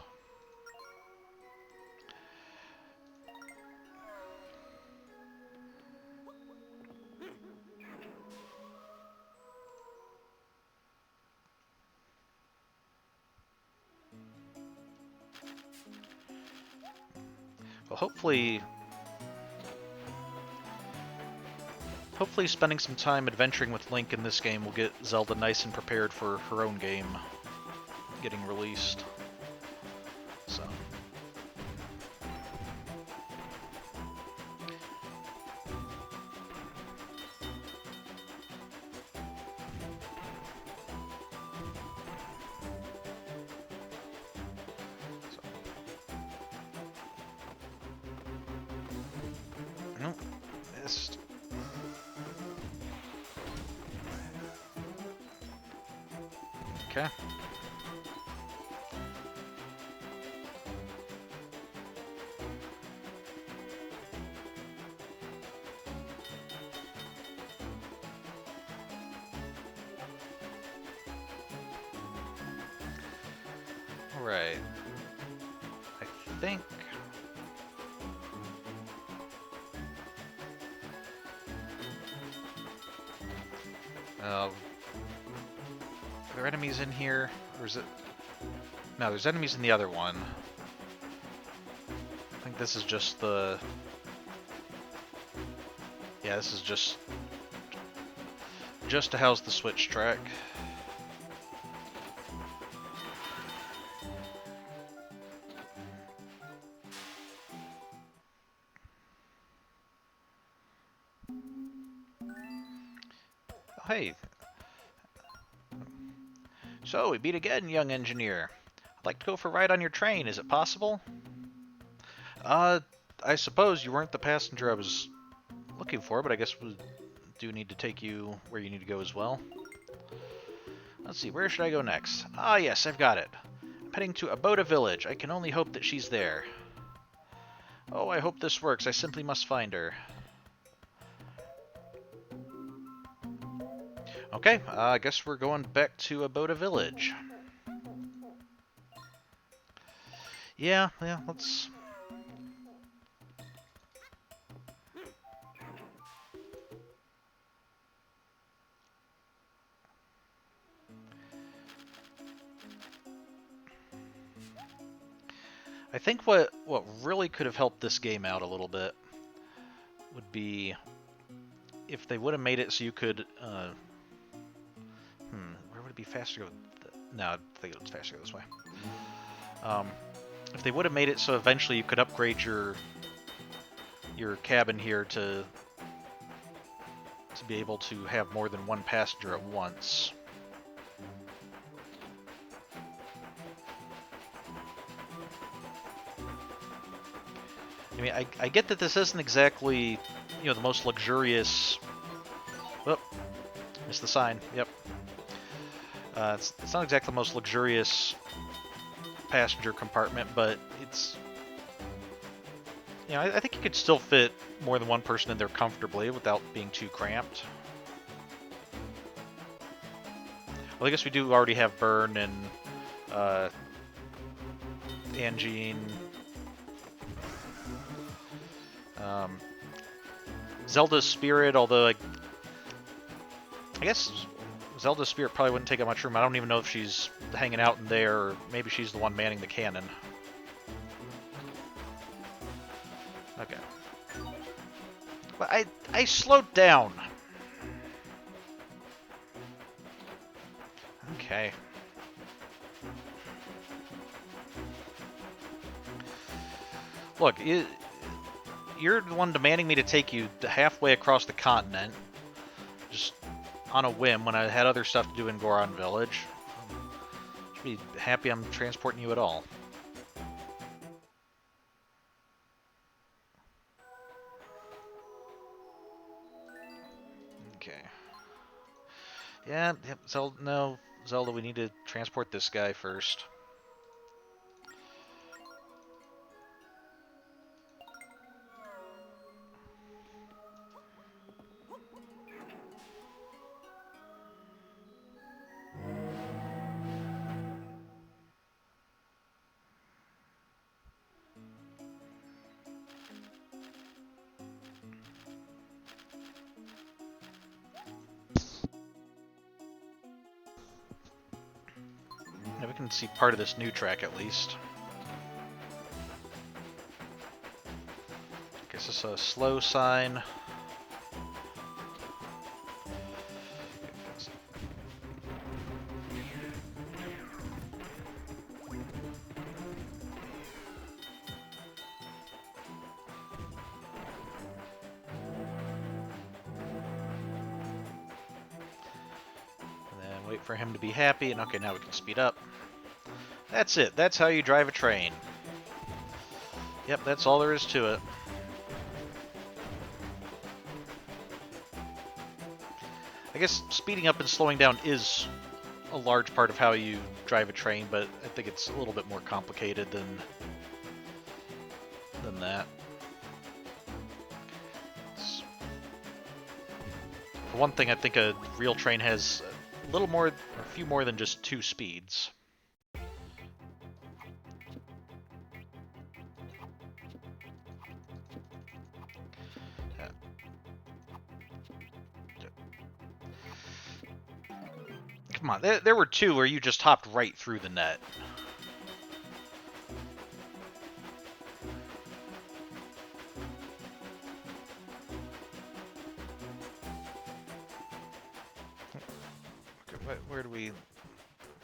Well, hopefully spending some time adventuring with Link in this game will get Zelda nice and prepared for her own game getting released. So. Nope. Missed. Okay. Alright. I think... are there enemies in here? Or is it... No, there's enemies in the other one. I think this is just the... Yeah, this is just to house the switch track. Oh, hey. So, we meet again, young engineer. I'd like to go for a ride on your train. Is it possible? I suppose you weren't the passenger I was looking for, but I guess we do need to take you where you need to go as well. Let's see, where should I go next? Ah, yes, I've got it. I'm heading to Aboda Village. I can only hope that she's there. Oh, I hope this works. I simply must find her. Okay, I guess we're going back to Aboda Village. Yeah, let's... I think what really could have helped this game out a little bit would be if they would have made it so you could... where would it be faster to go? No, I think it's faster to go this way. If they would have made it so eventually you could upgrade your cabin here to be able to have more than one passenger at once. I mean, I get that this isn't exactly, the most luxurious... Oh, missed the sign. Yep. It's not exactly the most luxurious passenger compartment, but it's... I think you could still fit more than one person in there comfortably without being too cramped. Well, I guess we do already have Byrne and Angine. Zelda's Spirit, although I guess Zelda's Spirit probably wouldn't take up much room. I don't even know if she's hanging out in there, or maybe she's the one manning the cannon. Okay. But I slowed down. Okay. Look, you're the one demanding me to take you halfway across the continent, just on a whim when I had other stuff to do in Goron Village. Should be happy I'm transporting you at all. Okay. Yeah, Zelda, no, Zelda, we need to transport this guy first. Yeah, we can see part of this new track at least. Guess this is a slow sign. Wait for him to be happy, and okay, now we can speed up. That's it. That's how you drive a train. Yep, that's all there is to it. I guess speeding up and slowing down is a large part of how you drive a train, but I think it's a little bit more complicated than that. For one thing, I think a real train has a little more, a few more than just 2 speeds. Come on, there were 2 where you just hopped right through the net. Okay, where do we...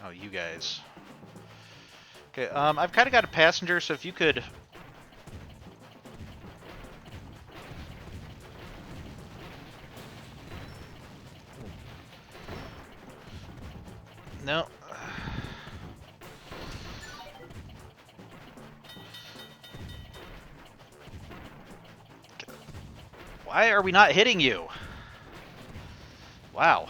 Oh, you guys. Okay, I've kind of got a passenger, so if you could... No. Why are we not hitting you? Wow.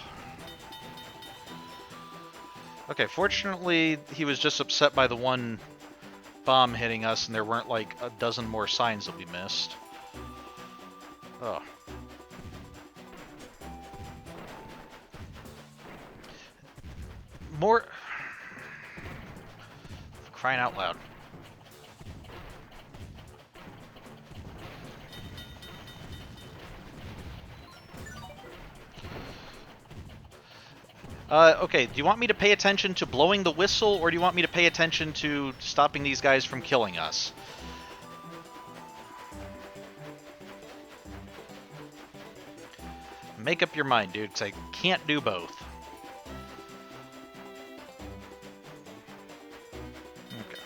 Okay, fortunately, he was just upset by the one bomb hitting us, and there weren't like a dozen more signs that we missed. Oh. More... For crying out loud. Okay, do you want me to pay attention to blowing the whistle, or do you want me to pay attention to stopping these guys from killing us? Make up your mind, dude, because I can't do both. Okay.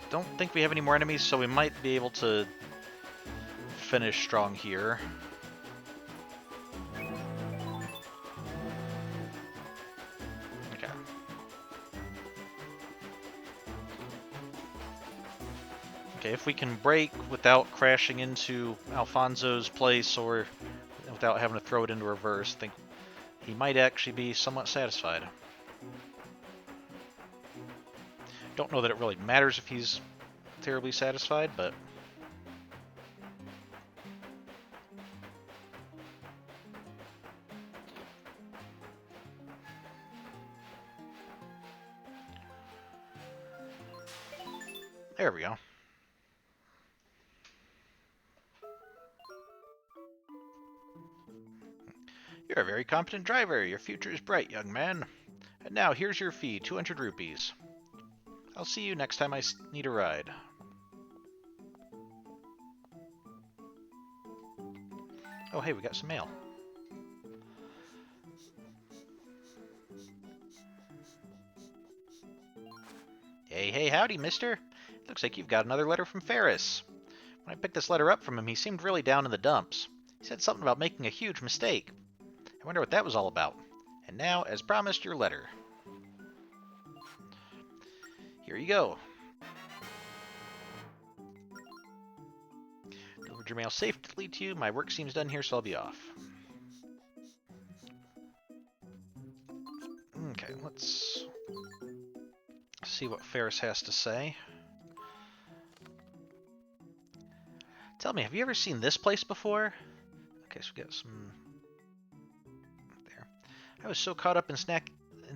Don't think we have any more enemies, so we might be able to finish strong here. Okay, if we can brake without crashing into Alfonso's place or without having to throw it into reverse, I think he might actually be somewhat satisfied. Don't know that it really matters if he's terribly satisfied, but... There we go. You're a very competent driver. Your future is bright, young man. And now, here's your fee, 200 rupees. I'll see you next time I need a ride. Oh, hey, we got some mail. Hey, howdy, mister. Looks like you've got another letter from Ferris. When I picked this letter up from him, he seemed really down in the dumps. He said something about making a huge mistake. I wonder what that was all about. And now, as promised, your letter. Here you go. Delivered your mail safely to you. My work seems done here, so I'll be off. Okay, let's see what Ferris has to say. Tell me, have you ever seen this place before? Okay, so we got some... There. I was so caught up in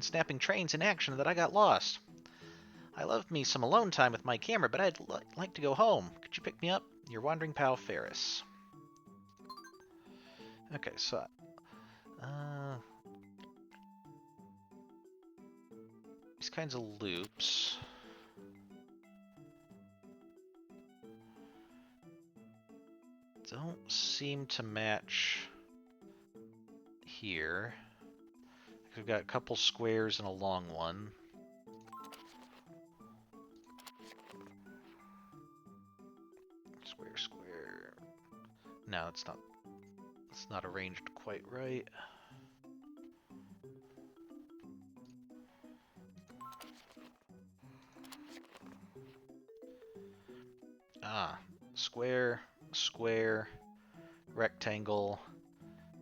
snapping trains in action that I got lost. I love me some alone time with my camera, but I'd like to go home. Could you pick me up? Your wandering pal, Ferris. Okay, so... these kinds of loops... don't seem to match here. We've got a couple squares and a long one. Square. No, it's not arranged quite right. Square, rectangle,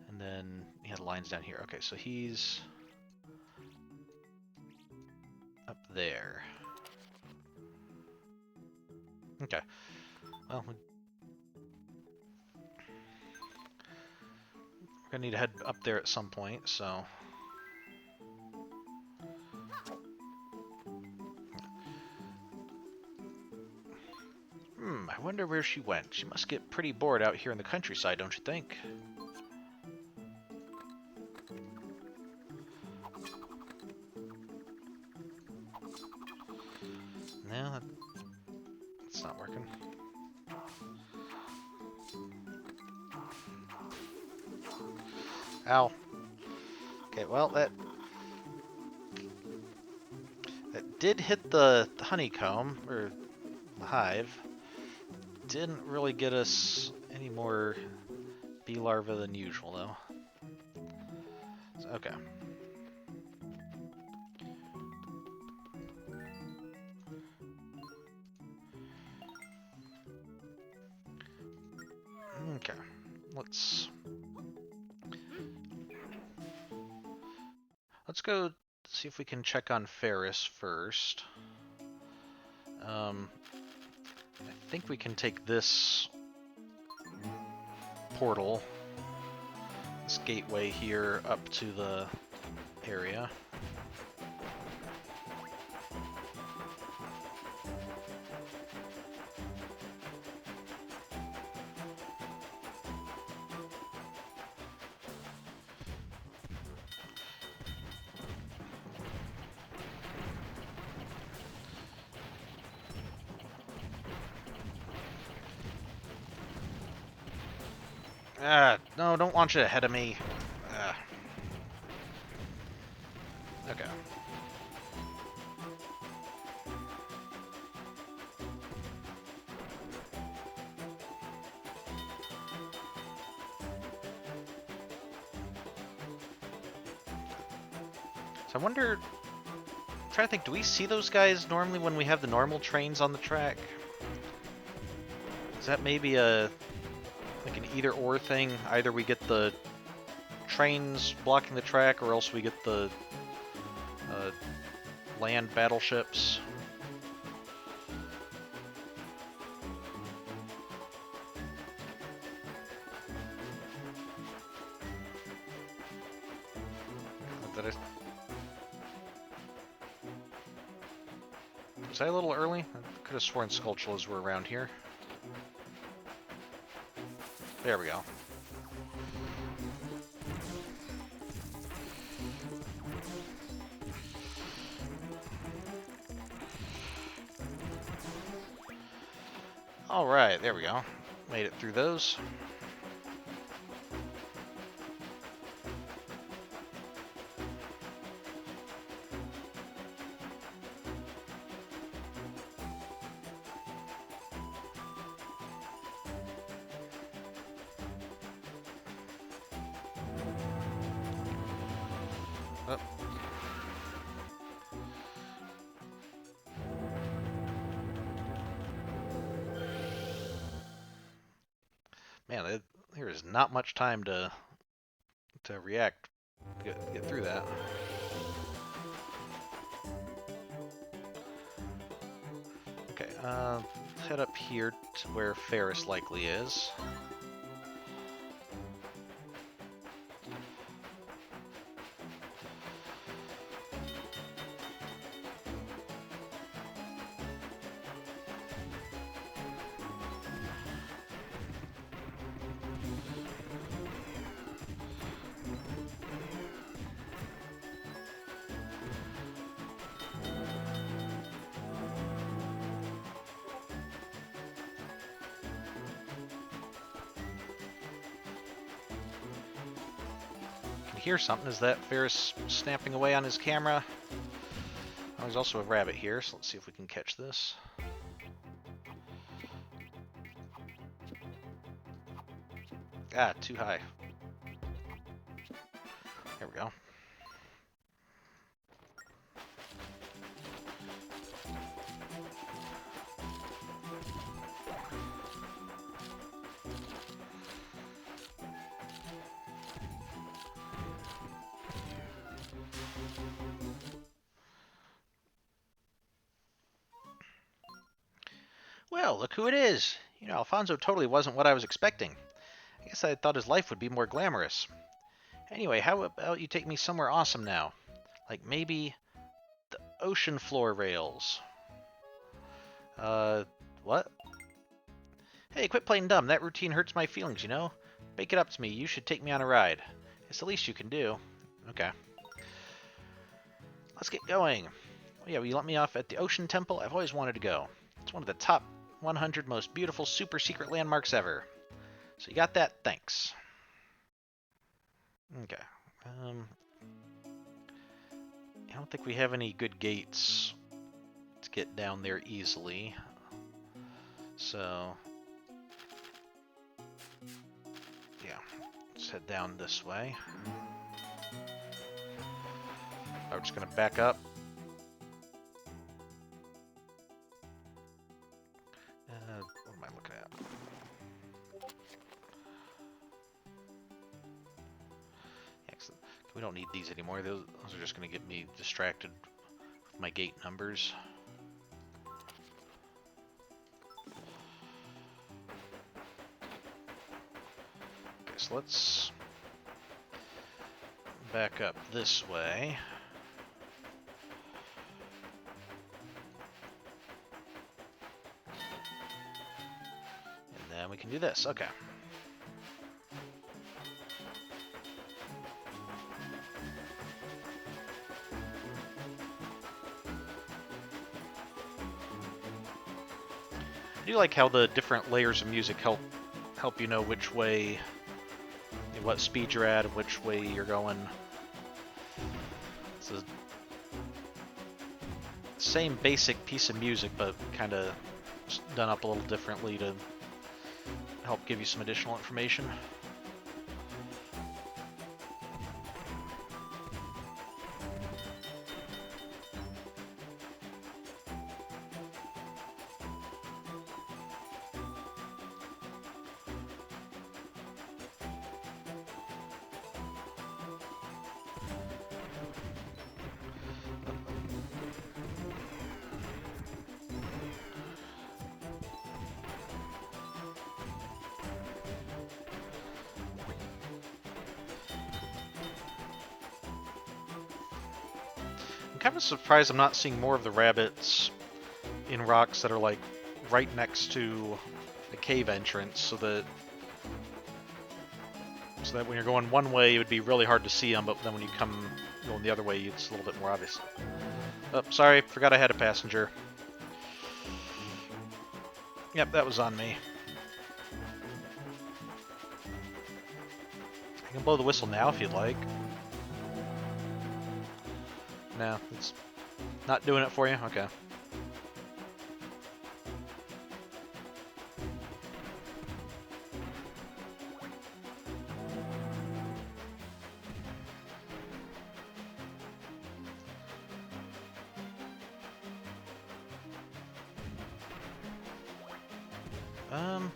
and then he had lines down here. Okay, so he's up there. Okay. Well, we're gonna need to head up there at some point, so... I wonder where she went. She must get pretty bored out here in the countryside, don't you think? No, that's not working. Ow. Okay, well, that did hit the honeycomb, or the hive. Didn't really get us any more bee larvae than usual, though. So, okay. Okay. Let's go see if we can check on Ferris first. I think we can take this portal, this gateway here, up to the area. No, don't launch it ahead of me. Okay. So I wonder... I'm trying to think, do we see those guys normally when we have the normal trains on the track? Is that maybe a like an either-or thing? Either we get the trains blocking the track, or else we get the land battleships. Was I a little early? I could have sworn Skulltulas were around here. There we go. Alright, there we go. Made it through those. Oh. Man, there is not much time to react, get through that. Okay, let's head up here to where Ferris likely is. Hear something. Is that Ferris snapping away on his camera? Oh, there's also a rabbit here, so let's see if we can catch this. Ah, too high. There we go. Well, look who it is! You know, Alfonso totally wasn't what I was expecting. I guess I thought his life would be more glamorous. Anyway, how about you take me somewhere awesome now? Like maybe the ocean floor rails. What? Hey, quit playing dumb. That routine hurts my feelings, you know? Make it up to me. You should take me on a ride. It's the least you can do. Okay. Let's get going. Oh yeah, will you let me off at the Ocean Temple? I've always wanted to go. It's one of the top 100 most beautiful super secret landmarks ever. So you got that? Thanks. Okay. I don't think we have any good gates to get down there easily. So, yeah, let's head down this way. We're just going to back up. What am I looking at? We don't need these anymore. Those are just going to get me distracted with my gate numbers. Okay, so let's back up this way. And then we can do this. Okay. I do like how the different layers of music help you know which way, what speed you're at, and which way you're going. It's the same basic piece of music, but kind of done up a little differently to help give you some additional information. kind of surprised I'm not seeing more of the rabbits in rocks that are like right next to the cave entrance, so that when you're going one way, it would be really hard to see them, but then when you come going the other way, it's a little bit more obvious. Oh, sorry, forgot I had a passenger. Yep, that was on me. I can blow the whistle now if you'd like. No, it's not doing it for you? Okay. Come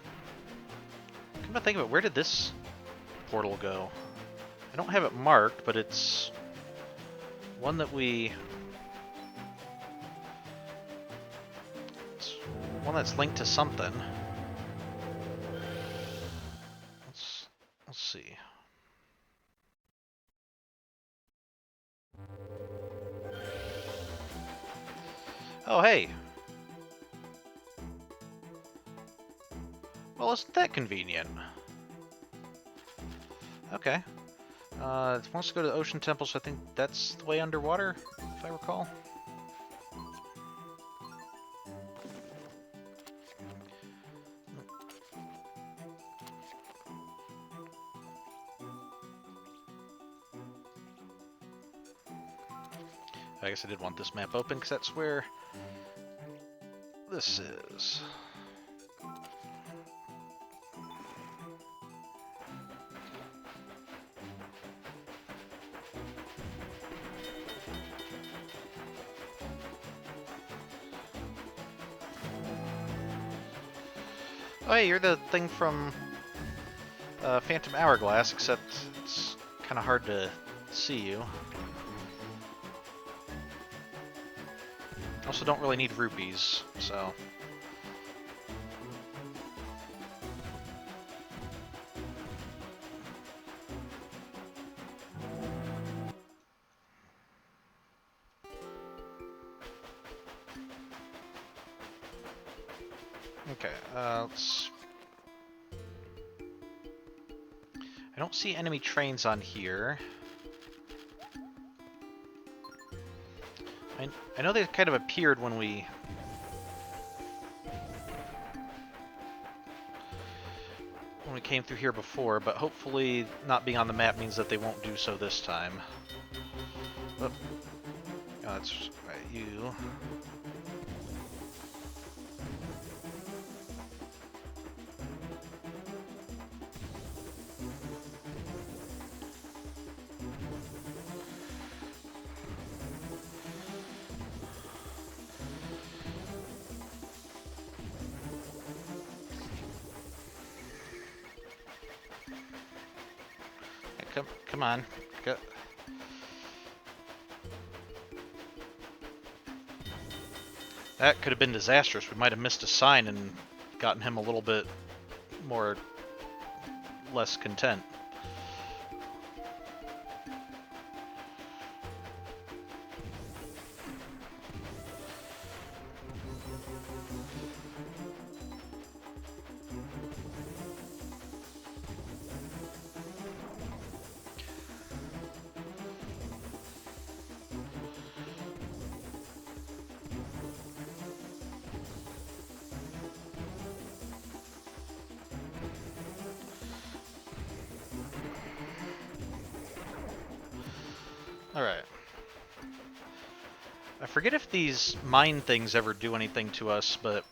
to think of it, where did this portal go? I don't have it marked, but it's one that it's one that's linked to something. Let's see. Oh, hey. Well, isn't that convenient? Okay. It wants to go to the Ocean Temple, so I think that's the way underwater, if I recall. I guess I did want this map open, because that's where this is. Oh, hey, you're the thing from Phantom Hourglass, except it's kind of hard to see you. Also don't really need rupees, so... Okay, let's... I don't see enemy trains on here. I know they kind of appeared when we came through here before, but hopefully not being on the map means that they won't do so this time. Oh, that's right, you. Come on. Go. That could have been disastrous. We might have missed a sign and gotten him a little bit less content. Alright. I forget if these mine things ever do anything to us, but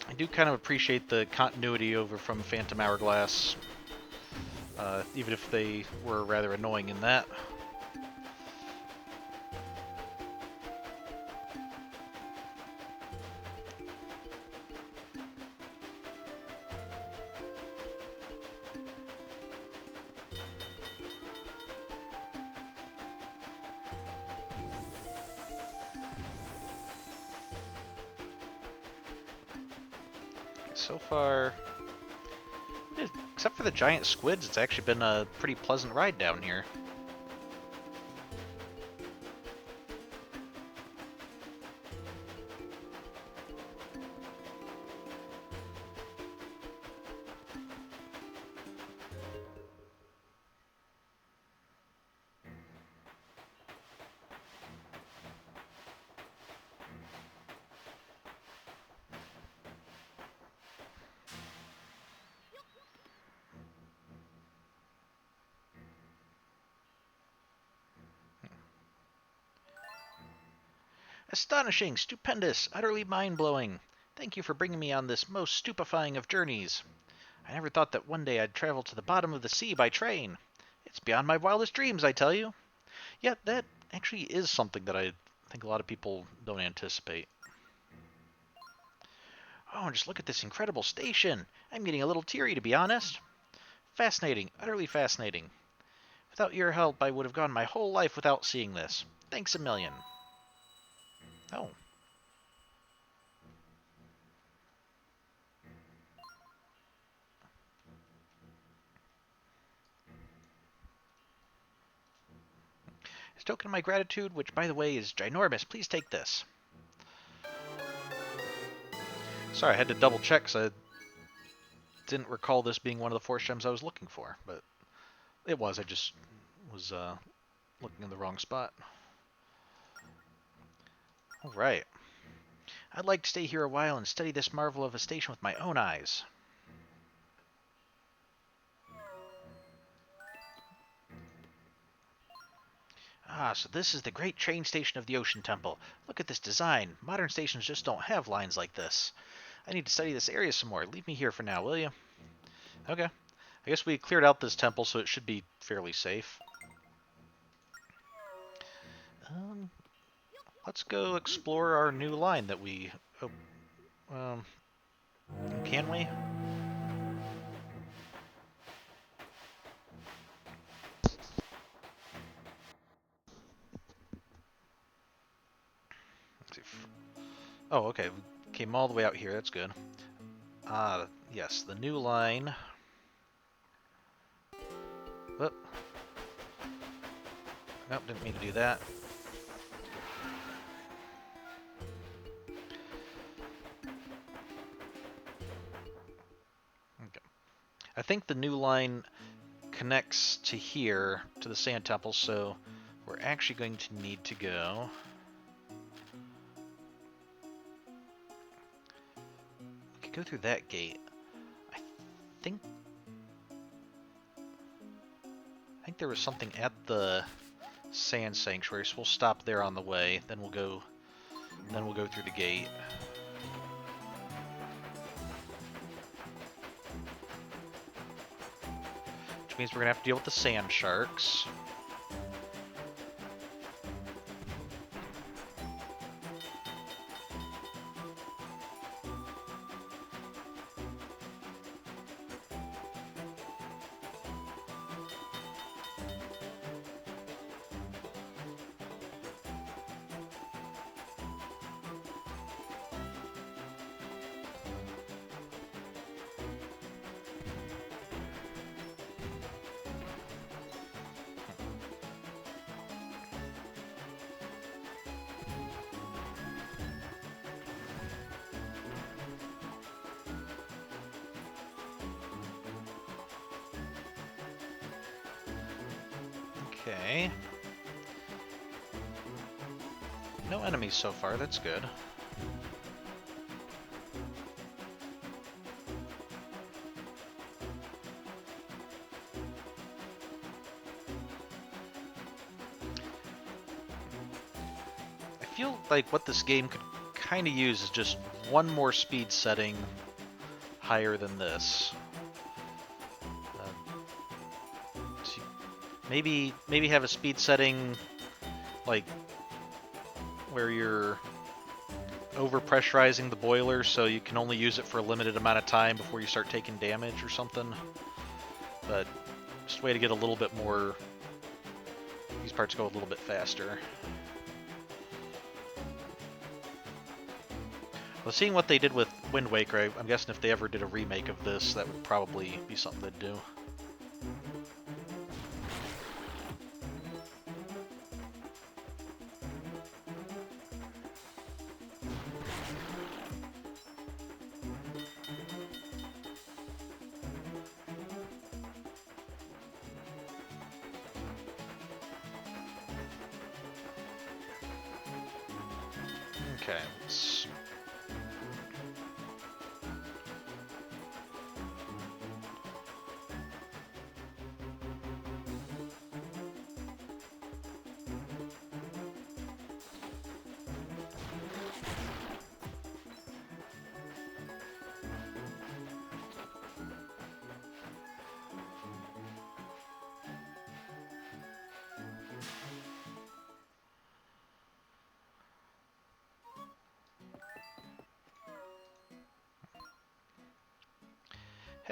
I do kind of appreciate the continuity over from Phantom Hourglass, even if they were rather annoying in that. So far, except for the giant squids, it's actually been a pretty pleasant ride down here. Astonishing, stupendous, utterly mind-blowing. Thank you for bringing me on this most stupefying of journeys. I never thought that one day I'd travel to the bottom of the sea by train. It's beyond my wildest dreams, I tell you. Yet that actually is something that I think a lot of people don't anticipate. Oh, and just look at this incredible station. I'm getting a little teary, to be honest. Fascinating, utterly fascinating. Without your help, I would have gone my whole life without seeing this. Thanks a million. Oh. As a token of my gratitude, which, by the way, is ginormous, please take this. Sorry, I had to double check because I didn't recall this being one of the force gems I was looking for, but it was. I just was looking in the wrong spot. Alright. I'd like to stay here a while and study this marvel of a station with my own eyes. Ah, so this is the great train station of the Ocean Temple. Look at this design. Modern stations just don't have lines like this. I need to study this area some more. Leave me here for now, will you? Okay. I guess we cleared out this temple, so it should be fairly safe. Let's go explore our new line that we... Oh, can we? Let's see. Oh, okay. We came all the way out here. That's good. Yes, the new line. Whoop. Nope, didn't mean to do that. Okay. I think the new line connects to here, to the Sand Temple, so we're actually going to need to go... We could go through that gate. I think there was something at the Sand Sanctuary, so we'll stop there on the way. Then we'll go through the gate. Which means we're gonna have to deal with the sand sharks. Okay. No enemies so far, that's good. I feel like what this game could kind of use is just one more speed setting higher than this. Maybe have a speed setting like where you're overpressurizing the boiler so you can only use it for a limited amount of time before you start taking damage or something. But just a way to get a little bit more... These parts go a little bit faster. Well, seeing what they did with Wind Waker, I'm guessing if they ever did a remake of this, that would probably be something they'd do. Okay, let's...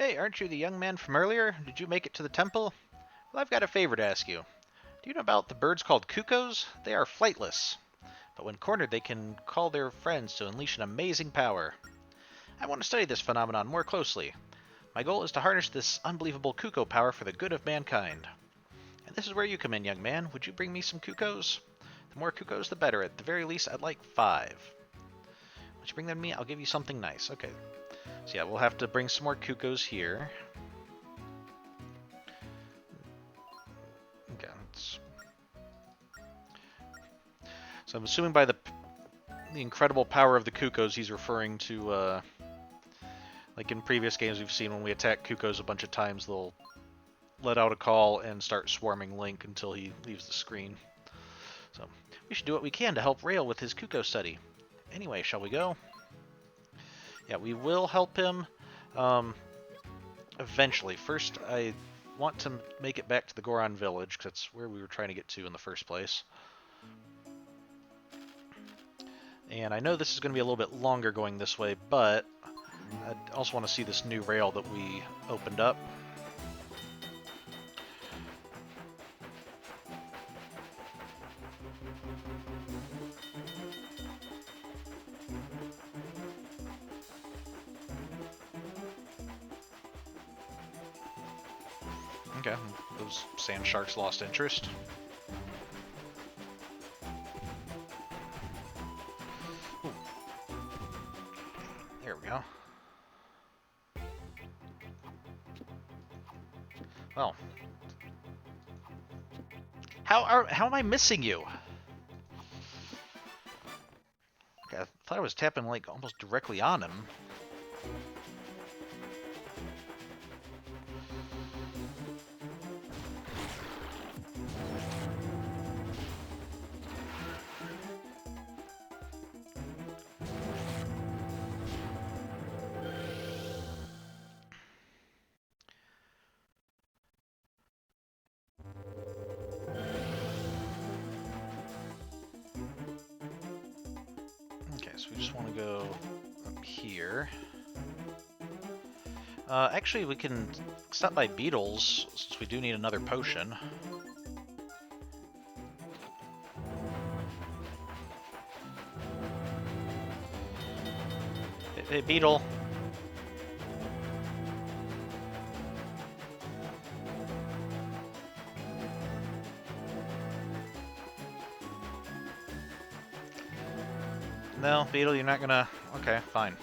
Hey, aren't you the young man from earlier? Did you make it to the temple? Well, I've got a favor to ask you. Do you know about the birds called cuckoos? They are flightless, but when cornered they can call their friends to unleash an amazing power. I want to study this phenomenon more closely. My goal is to harness this unbelievable cuckoo power for the good of mankind. And this is where you come in, young man. Would you bring me some cuckoos? The more cuckoos, the better. At the very least, I'd like 5. Would you bring them to me? I'll give you something nice. Okay. So yeah, we'll have to bring some more cuckoos here. Okay. So I'm assuming by the incredible power of the cuckoos, he's referring to, like in previous games we've seen, when we attack cuckoos a bunch of times, they'll let out a call and start swarming Link until he leaves the screen. So we should do what we can to help Rail with his cuckoo study. Anyway, shall we go? Yeah, we will help him eventually. First, I want to make it back to the Goron village, because that's where we were trying to get to in the first place. And I know this is going to be a little bit longer going this way, but I also want to see this new rail that we opened up. Okay, those sand sharks lost interest. Ooh. There we go. Well, how am I missing you? Okay, I thought I was tapping like almost directly on him. Okay, so we just want to go up here. Actually, we can stop by Beetles, since we do need another potion. Hey, Beetle. No, Beetle, you're not gonna... Okay, fine.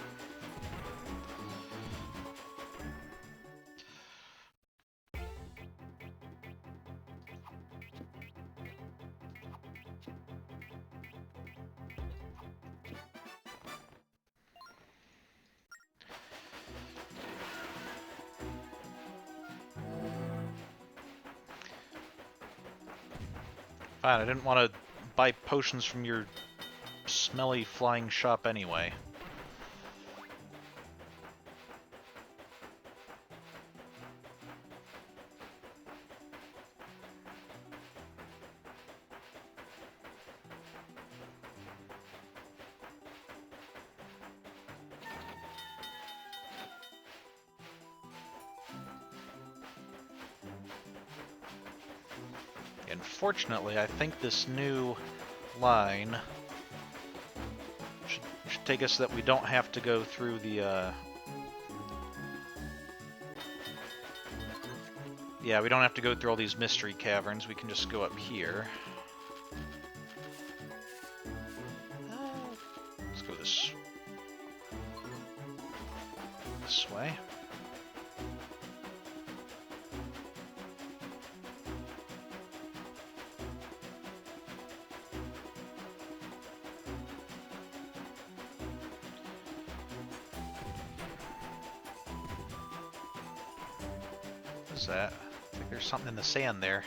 Fine, I didn't want to buy potions from your smelly flying shop anyway. Unfortunately, I think this new line should take us so that we don't have to go through the, yeah, we don't have to go through all these mystery caverns. We can just go up here. Let's go this way. What is that? I think there's something in the sand there.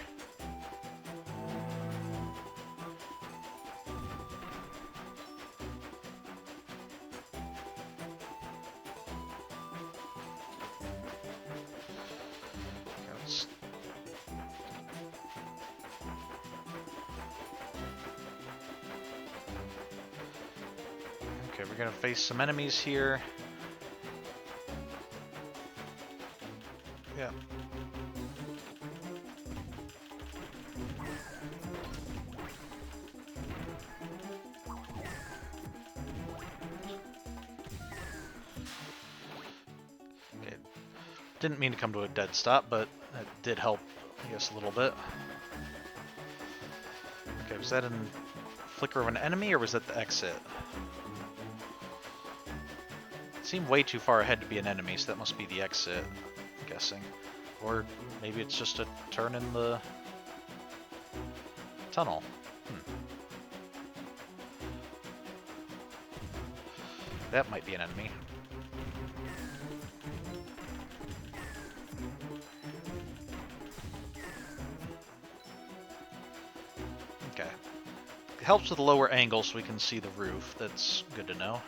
Okay, we're gonna face some enemies here. Yeah. Okay. Didn't mean to come to a dead stop, but that did help, I guess, a little bit. Okay, was that a flicker of an enemy, or was that the exit? It seemed way too far ahead to be an enemy, so that must be the exit, I'm guessing. Or maybe it's just a turn in the tunnel. That might be an enemy. Okay. It helps with the lower angle so we can see the roof. That's good to know.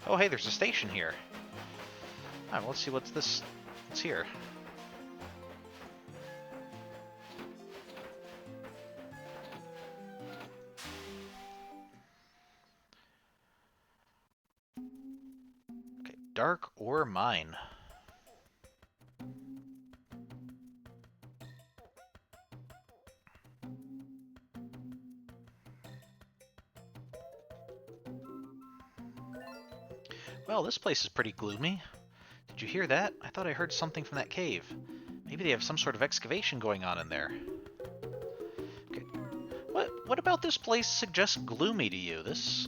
Oh, hey, there's a station here. Alright, well, let's see what's here. Okay, dark ore mine. Well, this place is pretty gloomy. Did you hear that? I thought I heard something from that cave. Maybe they have some sort of excavation going on in there. Okay. What about this place suggests gloomy to you? It's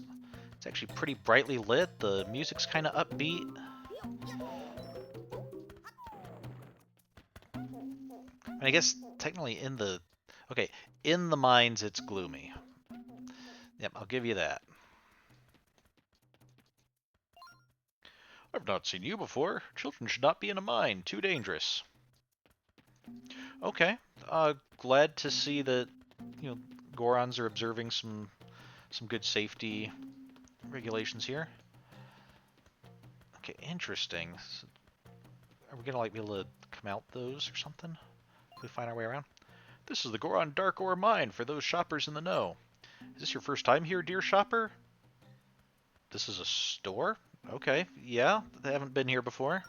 actually pretty brightly lit. The music's kind of upbeat. And I guess technically in the mines it's gloomy. Yep, I'll give you that. I've not seen you before. Children should not be in a mine. Too dangerous. Okay. Glad to see that, Gorons are observing some good safety regulations here. Okay, interesting. So, are we gonna be able to come out those or something? If we find our way around? This is the Goron Dark Ore Mine for those shoppers in the know. Is this your first time here, dear shopper? This is a store? Okay, yeah, they haven't been here before.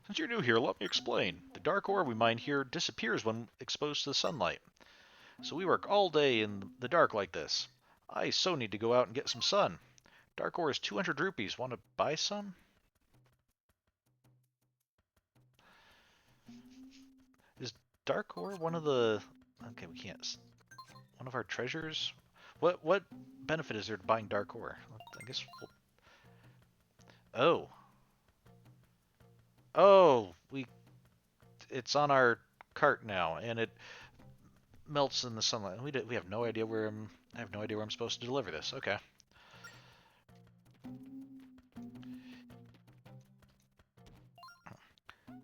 Since you're new here, let me explain. The dark ore we mine here disappears when exposed to the sunlight. So we work all day in the dark like this. I so need to go out and get some sun. Dark ore is 200 rupees. Want to buy some? Is dark ore one of the... Okay, we can't... One of our treasures? What benefit is there to buying dark ore? I guess we'll... Oh. Oh, it's on our cart now, and it melts in the sunlight. We have no idea where I have no idea where I'm supposed to deliver this. Okay.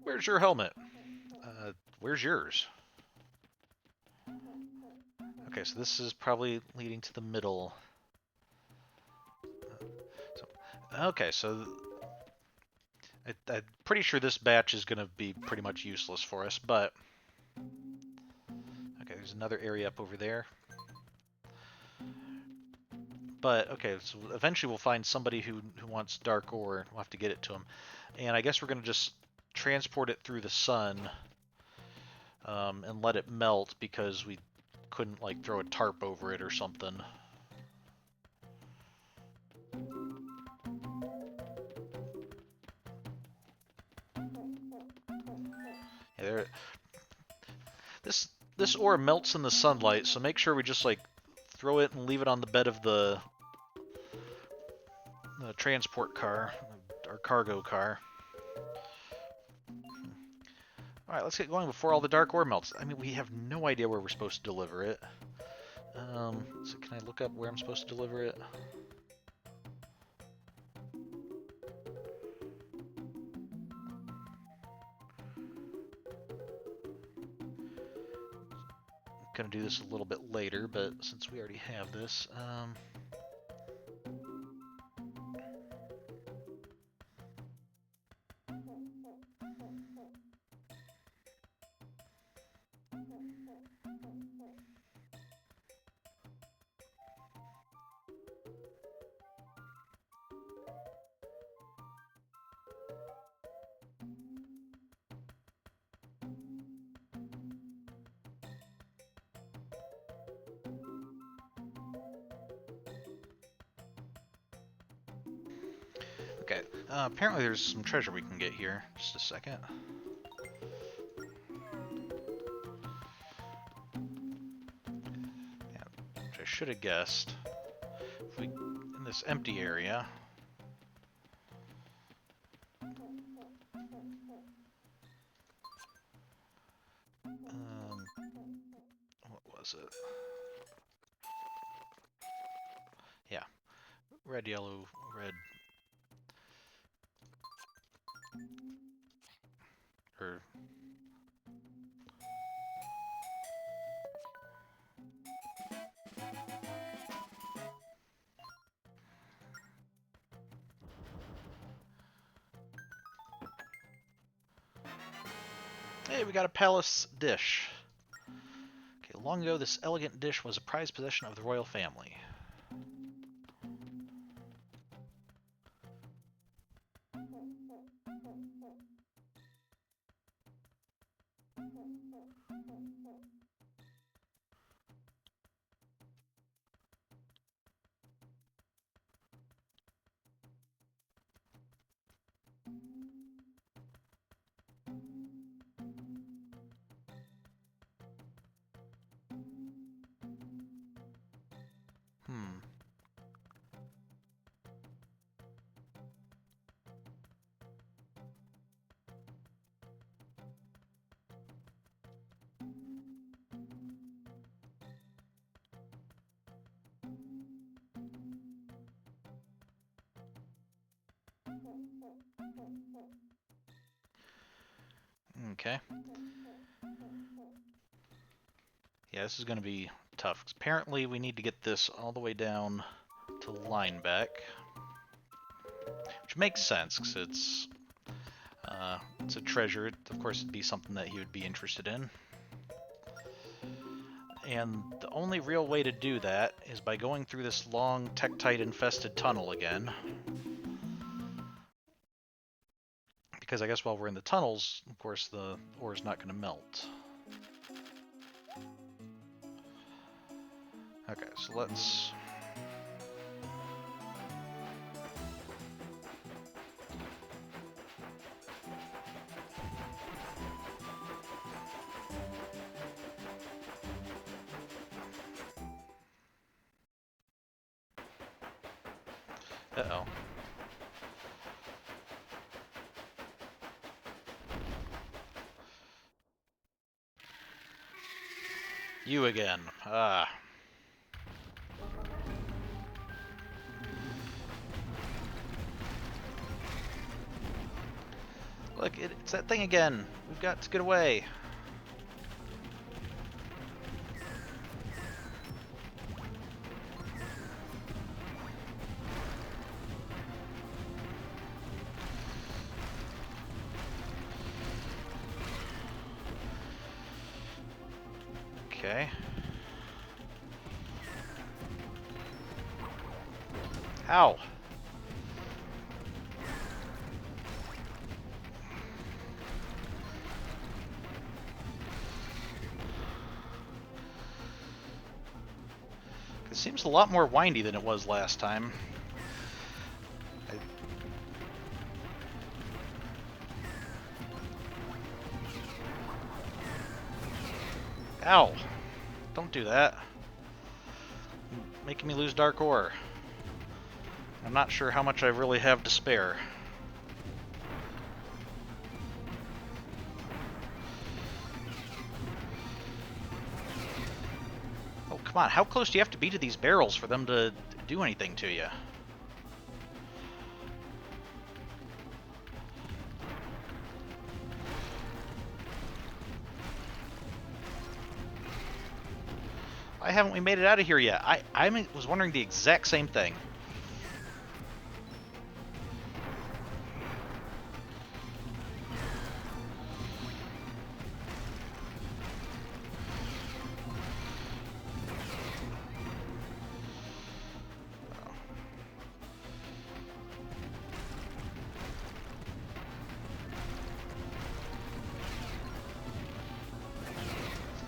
Where's your helmet? Where's yours? Okay, so this is probably leading to the middle. Okay, so I'm pretty sure this batch is going to be pretty much useless for us, but... Okay, there's another area up over there. But, okay, so eventually we'll find somebody who wants dark ore. We'll have to get it to them. And I guess we're going to just transport it through the sun and let it melt because we couldn't, like, throw a tarp over it or something. Yeah, this ore melts in the sunlight, so make sure we just, like, throw it and leave it on the bed of the transport car, our cargo car. Alright, let's get going before all the dark ore melts. I mean, we have no idea where we're supposed to deliver it. So can I look up where I'm supposed to deliver it? I'm gonna do this a little bit later, but since we already have this, Okay, apparently there's some treasure we can get here. Just a second. Yeah, which I should have guessed. If we, in this empty area... what was it? Yeah, red, yellow, red... Or... Hey, we got a palace dish. Okay, long ago, this elegant dish was a prized possession of the royal family. Hmm. Okay. Yeah, this is going to be tough. 'Cause apparently, we need to get this all the way down to Linebeck, which makes sense because it's a treasure. Of course, it'd be something that he would be interested in. And the only real way to do that is by going through this long Tektite-infested tunnel again. Because I guess while we're in the tunnels, of course, the ore is not going to melt. Okay, so let's... Uh-oh. You again. Ah. Look, it's that thing again. We've got to get away. Okay. Ow. It seems a lot more windy than it was last time. Ow. Don't do that. You're making me lose dark ore. I'm not sure how much I really have to spare. Oh, come on. How close do you have to be to these barrels for them to do anything to you? Why haven't we made it out of here yet? I was wondering the exact same thing.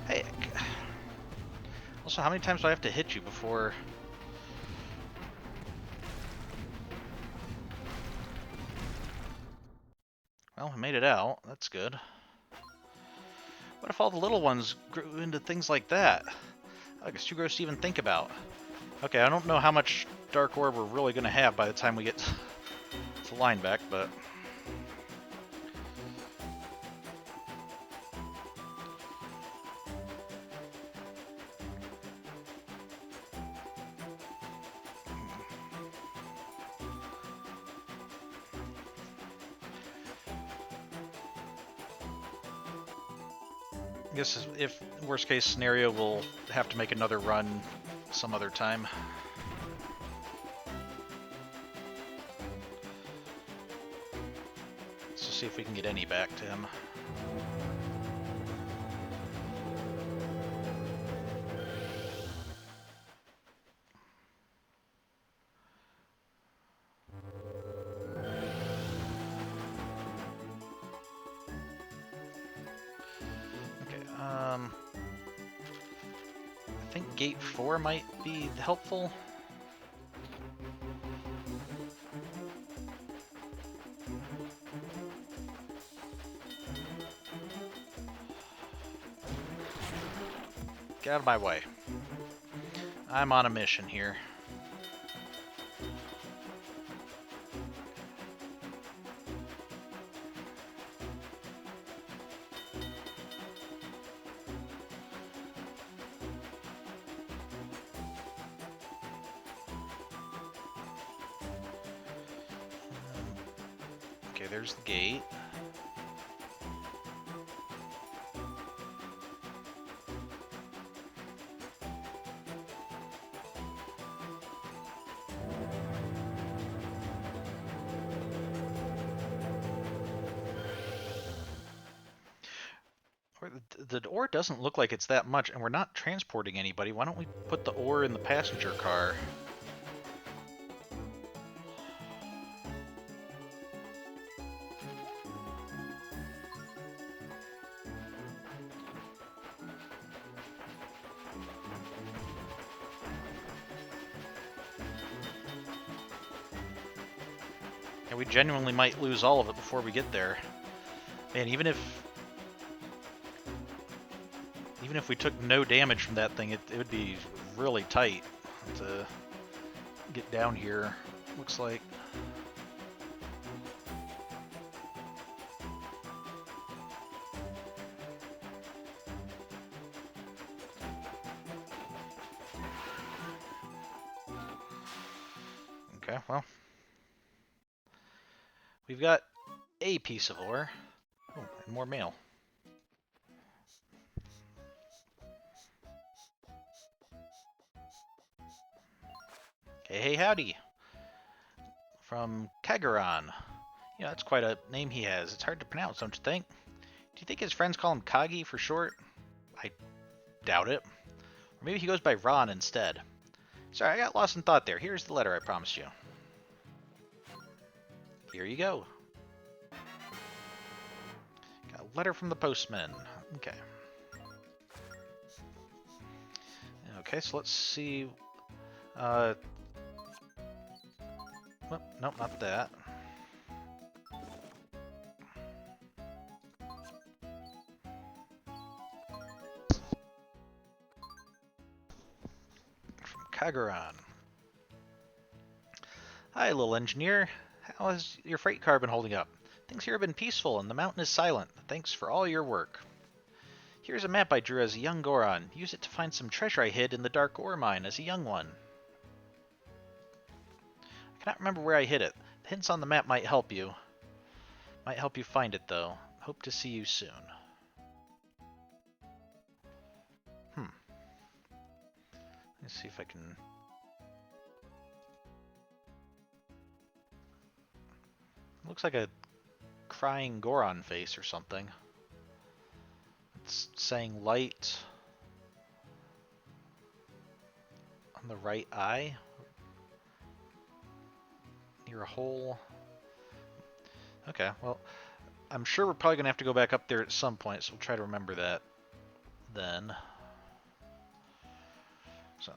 Hey, also, how many times do I have to hit you before... Well, we made it out. That's good. What if all the little ones grew into things like that? I guess too gross to even think about. Okay, I don't know how much Dark Orb we're really going to have by the time we get to Linebeck, but... I guess if worst case scenario, we'll have to make another run some other time. Let's just see if we can get any back to him. Okay, I think gate 4 might be helpful. Get out of my way. I'm on a mission here. Okay, there's the gate. The ore doesn't look like it's that much, and we're not transporting anybody. Why don't we put the ore in the passenger car? Yeah, we genuinely might lose all of it before we get there. Man, even if we took no damage from that thing, it would be really tight to get down here, looks like. Okay, well. We've got a piece of ore. Oh, and more mail. Hey, howdy. From Kagaran. Yeah, that's quite a name he has. It's hard to pronounce, don't you think? Do you think his friends call him Kagi for short? I doubt it. Or maybe he goes by Ron instead. Sorry, I got lost in thought there. Here's the letter I promised you. Here you go. Got a letter from the postman. Okay. Okay, so let's see. Well, nope, not that. From Kagaran. Hi, little engineer. How has your freight car been holding up? Things here have been peaceful and the mountain is silent. Thanks for all your work. Here's a map I drew as a young Goron. Use it to find some treasure I hid in the dark ore mine as a young one. I cannot remember where I hid it. The hints on the map might help you. Might help you find it, though. Hope to see you soon. Let's see if I can... Looks like a crying Goron face or something. It's saying light on the right eye. Near a hole. Okay, well, I'm sure we're probably going to have to go back up there at some point, so we'll try to remember that then. So.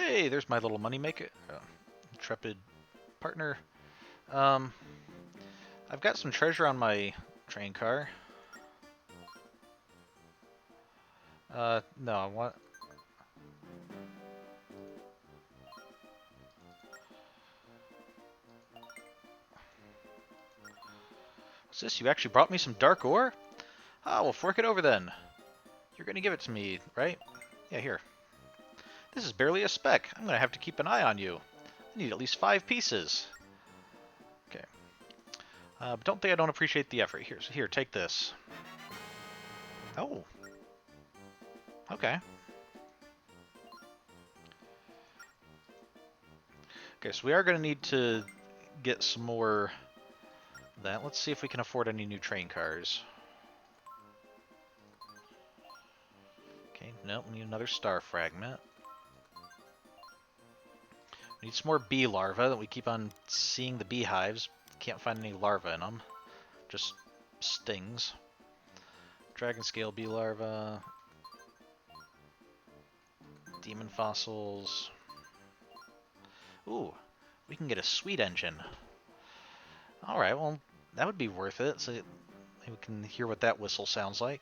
Hey, there's my little moneymaker, intrepid partner. Um, I've got some treasure on my train car. No, what? What's this? You actually brought me some dark ore? Ah, well, fork it over then. You're gonna give it to me, right? Yeah, here. This is barely a speck. I'm gonna have to keep an eye on you. I need at least 5 pieces. Okay. But don't think I don't appreciate the effort. Here, take this. Oh. Okay. Okay, so we are gonna need to get some more of that. Let's see if we can afford any new train cars. Okay, nope, we need another star fragment. We need some more bee larvae that we keep on seeing the beehives. Can't find any larvae in them. Just stings. Dragon scale bee larva. Demon fossils. Ooh, we can get a sweet engine. Alright, well, that would be worth it. So we can hear what that whistle sounds like.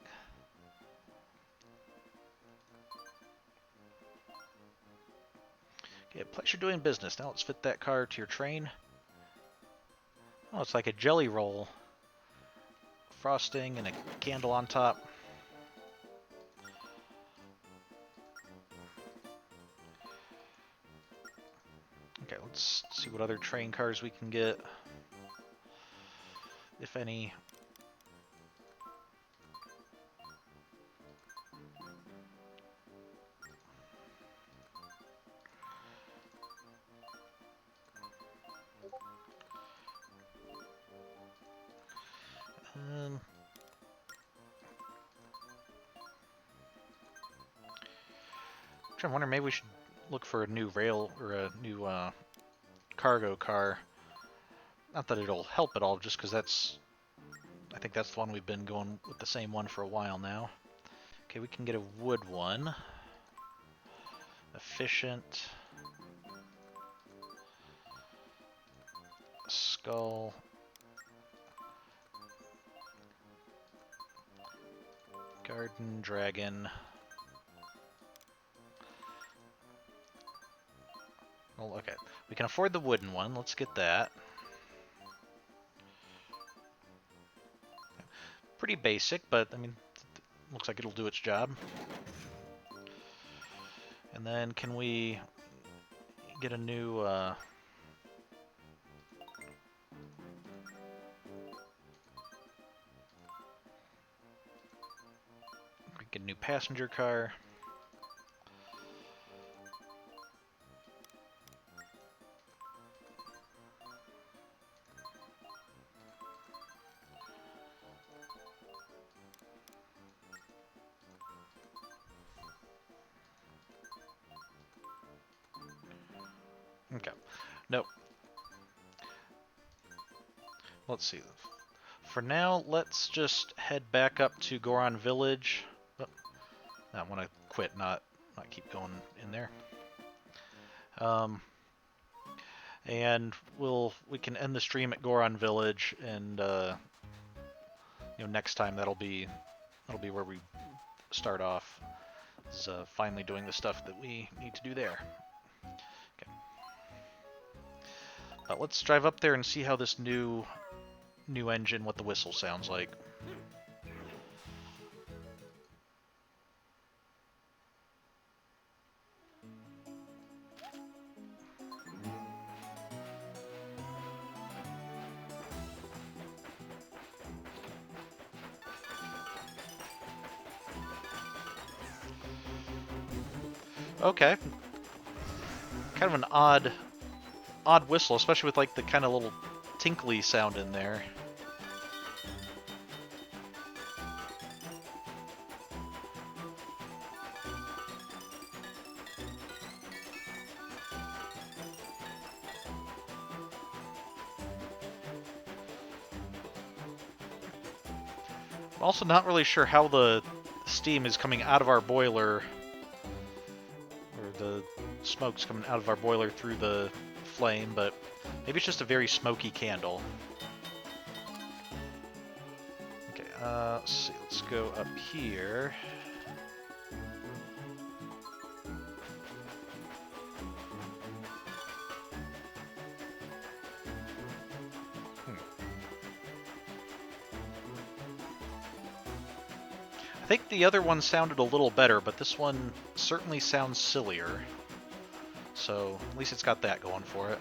Okay, pleasure doing business. Now let's fit that car to your train. Oh, it's like a jelly roll. Frosting and a candle on top. Okay, let's see what other train cars we can get. If any. I'm wondering, maybe we should look for a new rail or a new cargo car. Not that it'll help at all, just because I think that's the one we've been going with the same one for a while now. Okay, we can get a wood one. Efficient. Skull. Garden dragon. Well, okay. We can afford the wooden one. Let's get that. Pretty basic, but, I mean, looks like it'll do its job. And then can we get a new... get a new passenger car. Okay. Nope. Let's see. For now, let's just head back up to Goron Village. Oh, I want to quit, not keep going in there. And we can end the stream at Goron Village, and next time that'll be where we start off. Is finally doing the stuff that we need to do there. Okay. But let's drive up there and see how this new engine, what the whistle sounds like. Okay. Kind of an odd whistle, especially with like the kind of little tinkly sound in there. I'm also not really sure how the steam is coming out of our boiler, or the smoke's coming out of our boiler through the flame, but maybe it's just a very smoky candle. Okay, let's see, let's go up here. I think the other one sounded a little better, but this one certainly sounds sillier. So, at least it's got that going for it.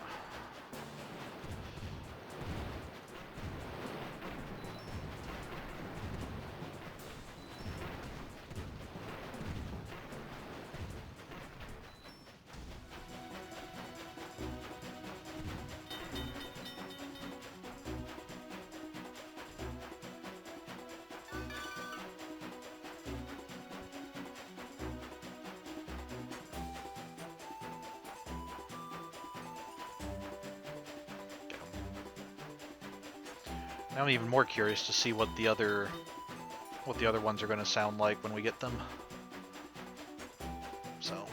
Now I'm even more curious to see what the other ones are going to sound like when we get them. So.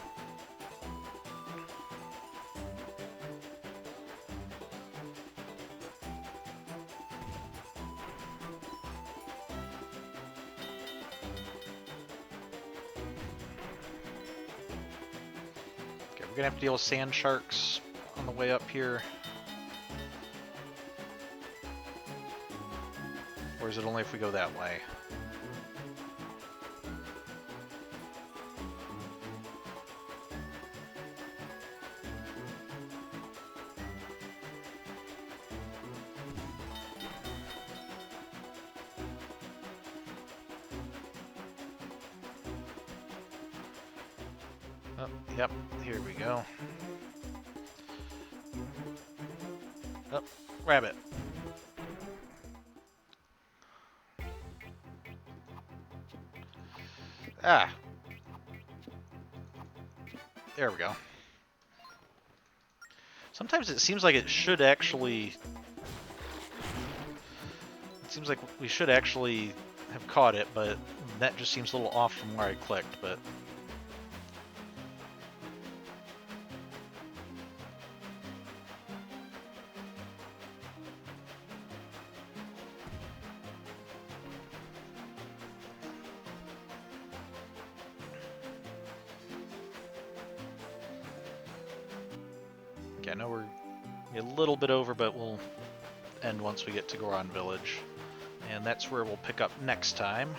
Okay, we're going to have to deal with sand sharks on the way up here. Or is it only if we go that way? Oh, yep, here we go. Oh, rabbit. Ah. There we go. Sometimes it seems like it should actually... It seems like we should actually have caught it, but that just seems a little off from where I clicked, but... Okay, I know we're a little bit over, but we'll end once we get to Goron Village. And that's where we'll pick up next time.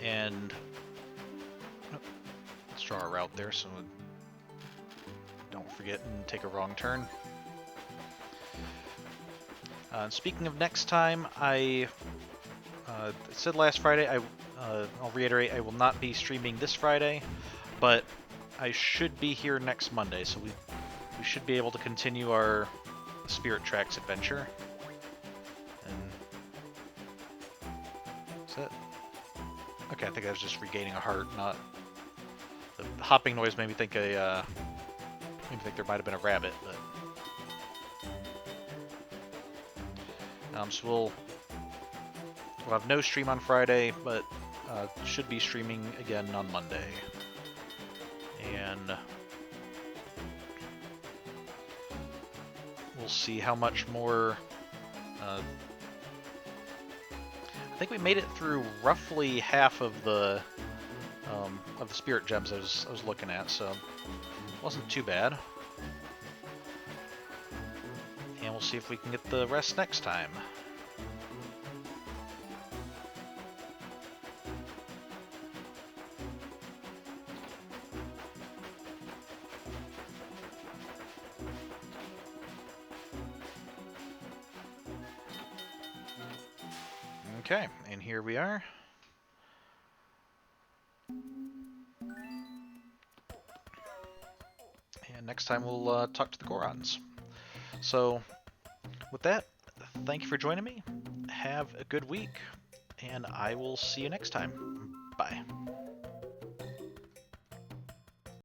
And let's draw a route there so don't forget and take a wrong turn. Speaking of next time, I said last Friday, I'll reiterate, I will not be streaming this Friday, but I should be here next Monday, so we should be able to continue our Spirit Tracks adventure. And is that... Okay, I think I was just regaining a heart, not... The hopping noise made me think there might have been a rabbit, but... So we'll have no stream on Friday, but should be streaming again on Monday. And we'll see how much more... I think we made it through roughly half of the spirit gems I was looking at, so it wasn't too bad. And we'll see if we can get the rest next time. Okay, and here we are. And next time we'll talk to the Gorons. So, with that, thank you for joining me. Have a good week, and I will see you next time. Bye.